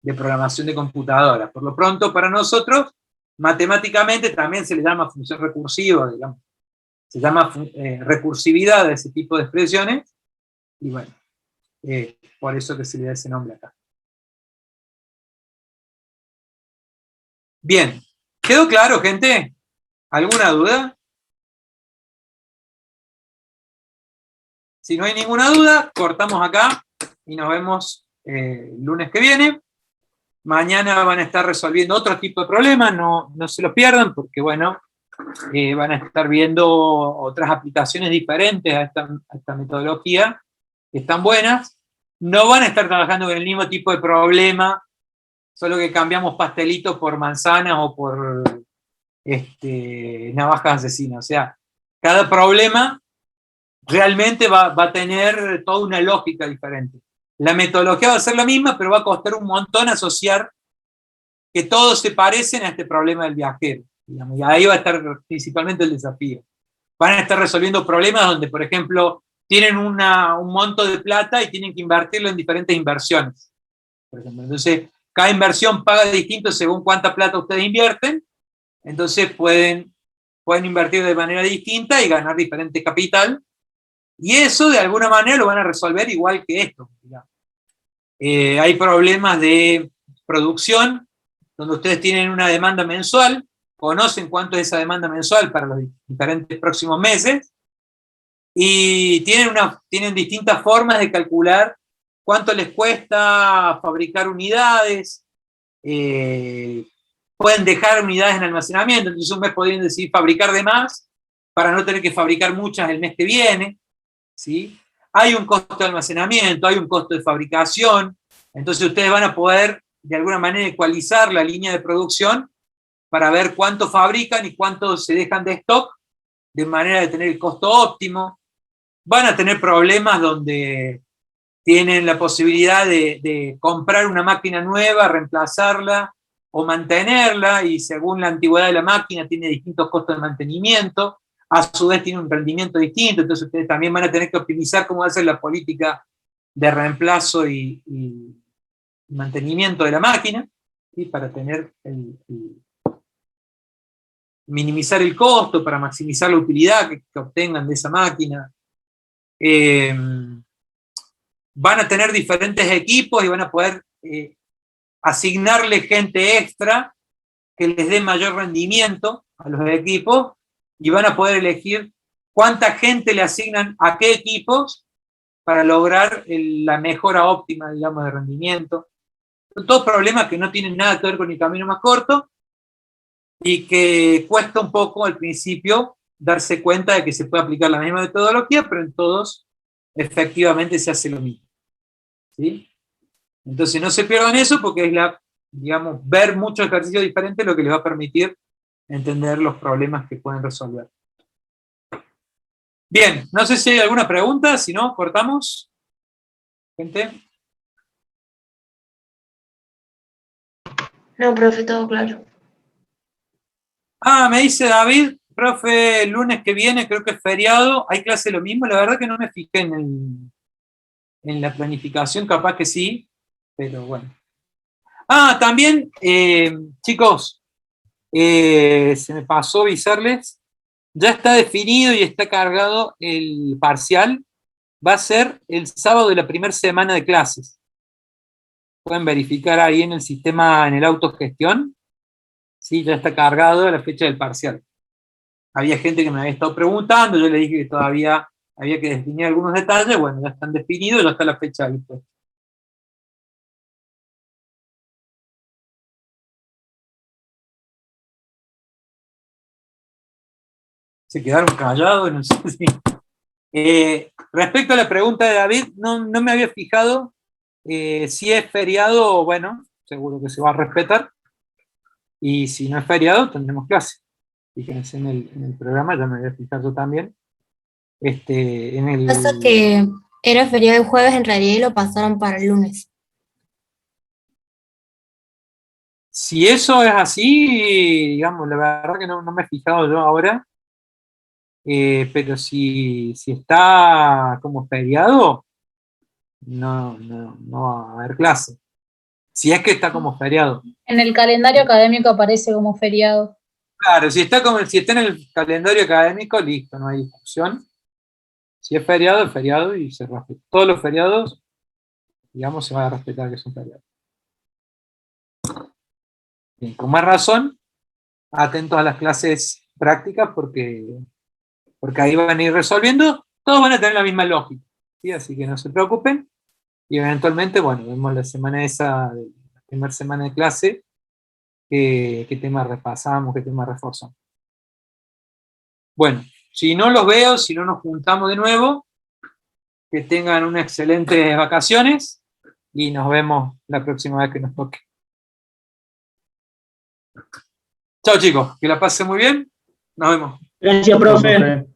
A: de programación de computadoras. Por lo pronto, para nosotros, matemáticamente también se le llama función recursiva, digamos. Se llama recursividad a ese tipo de expresiones, y bueno, por eso que se le da ese nombre acá. Bien, ¿quedó claro, gente? ¿Alguna duda? Si no hay ninguna duda, cortamos acá y nos vemos el lunes que viene. Mañana van a estar resolviendo otro tipo de problemas, no se los pierdan, porque bueno, van a estar viendo otras aplicaciones diferentes a esta metodología, que están buenas. No van a estar trabajando con el mismo tipo de problema, solo que cambiamos pastelitos por manzanas o por navajas asesinas. O sea, cada problema realmente va a tener toda una lógica diferente. La metodología va a ser la misma, pero va a costar un montón asociar que todos se parecen a este problema del viajero, digamos, y ahí va a estar principalmente el desafío. Van a estar resolviendo problemas donde, por ejemplo, tienen un monto de plata y tienen que invertirlo en diferentes inversiones, por ejemplo. Entonces, cada inversión paga distinto según cuánta plata ustedes invierten, entonces pueden invertir de manera distinta y ganar diferente capital, y eso de alguna manera lo van a resolver igual que esto. Hay problemas de producción, donde ustedes tienen una demanda mensual, conocen cuánto es esa demanda mensual para los diferentes próximos meses, y tienen distintas formas de calcular cuánto les cuesta fabricar unidades, pueden dejar unidades en almacenamiento, entonces un mes podrían decidir fabricar de más, para no tener que fabricar muchas el mes que viene, ¿sí? Hay un costo de almacenamiento, hay un costo de fabricación, entonces ustedes van a poder de alguna manera ecualizar la línea de producción para ver cuánto fabrican y cuánto se dejan de stock, de manera de tener el costo óptimo. Van a tener problemas donde tienen la posibilidad de comprar una máquina nueva, reemplazarla o mantenerla, y según la antigüedad de la máquina tiene distintos costos de mantenimiento, a su vez tiene un rendimiento distinto, entonces ustedes también van a tener que optimizar cómo va a ser la política de reemplazo y mantenimiento de la máquina, ¿sí? Para tener minimizar el costo, para maximizar la utilidad que obtengan de esa máquina. Van a tener diferentes equipos y van a poder asignarle gente extra que les dé mayor rendimiento a los equipos, y van a poder elegir cuánta gente le asignan a qué equipos para lograr la mejora óptima, digamos, de rendimiento. Son todos problemas que no tienen nada que ver con el camino más corto y que cuesta un poco al principio darse cuenta de que se puede aplicar la misma metodología, pero en todos efectivamente se hace lo mismo, ¿sí? Entonces no se pierdan eso, porque es digamos, ver muchos ejercicios diferentes lo que les va a permitir entender los problemas que pueden resolver. Bien, no sé si hay alguna pregunta, si no, cortamos. Gente.
D: No, profe, todo claro.
A: Ah, me dice David, profe, el lunes que viene creo que es feriado, ¿hay clase lo mismo? La verdad que no me fijé en la planificación, capaz que sí, pero bueno. Ah, también, chicos, se me pasó avisarles, ya está definido y está cargado el parcial, va a ser el sábado de la primera semana de clases. Pueden verificar ahí en el sistema, en el autogestión, sí, ya está cargado la fecha del parcial. Había gente que me había estado preguntando, yo le dije que todavía había que definir algunos detalles, bueno, ya están definidos, ya está la fecha ahí, pues. Se quedaron callados, no sé si. Respecto a la pregunta de David, no me había fijado si es feriado, bueno, seguro que se va a respetar, y si no es feriado, tendremos clase. Fíjense en el programa, ya me voy a fijar yo también.
F: Pasa que era feriado el jueves en realidad y lo pasaron para el lunes.
A: Si eso es así, digamos, la verdad que no me he fijado yo ahora, pero si está como feriado, no va a haber clase. Si es que está como feriado.
G: En el calendario académico aparece como feriado.
A: Claro, si está en el calendario académico, listo, no hay discusión. Si es feriado y se respeta. Todos los feriados, digamos, se van a respetar que son feriados. Bien, con más razón, atentos a las clases prácticas porque ahí van a ir resolviendo, todos van a tener la misma lógica, ¿sí? Así que no se preocupen, y eventualmente, bueno, vemos la semana esa, la primera semana de clase, qué tema repasamos, qué tema reforzamos. Bueno, si no los veo, si no nos juntamos de nuevo, que tengan unas excelentes vacaciones, y nos vemos la próxima vez que nos toque. Chao chicos, que la pasen muy bien, nos vemos.
H: Gracias, profe.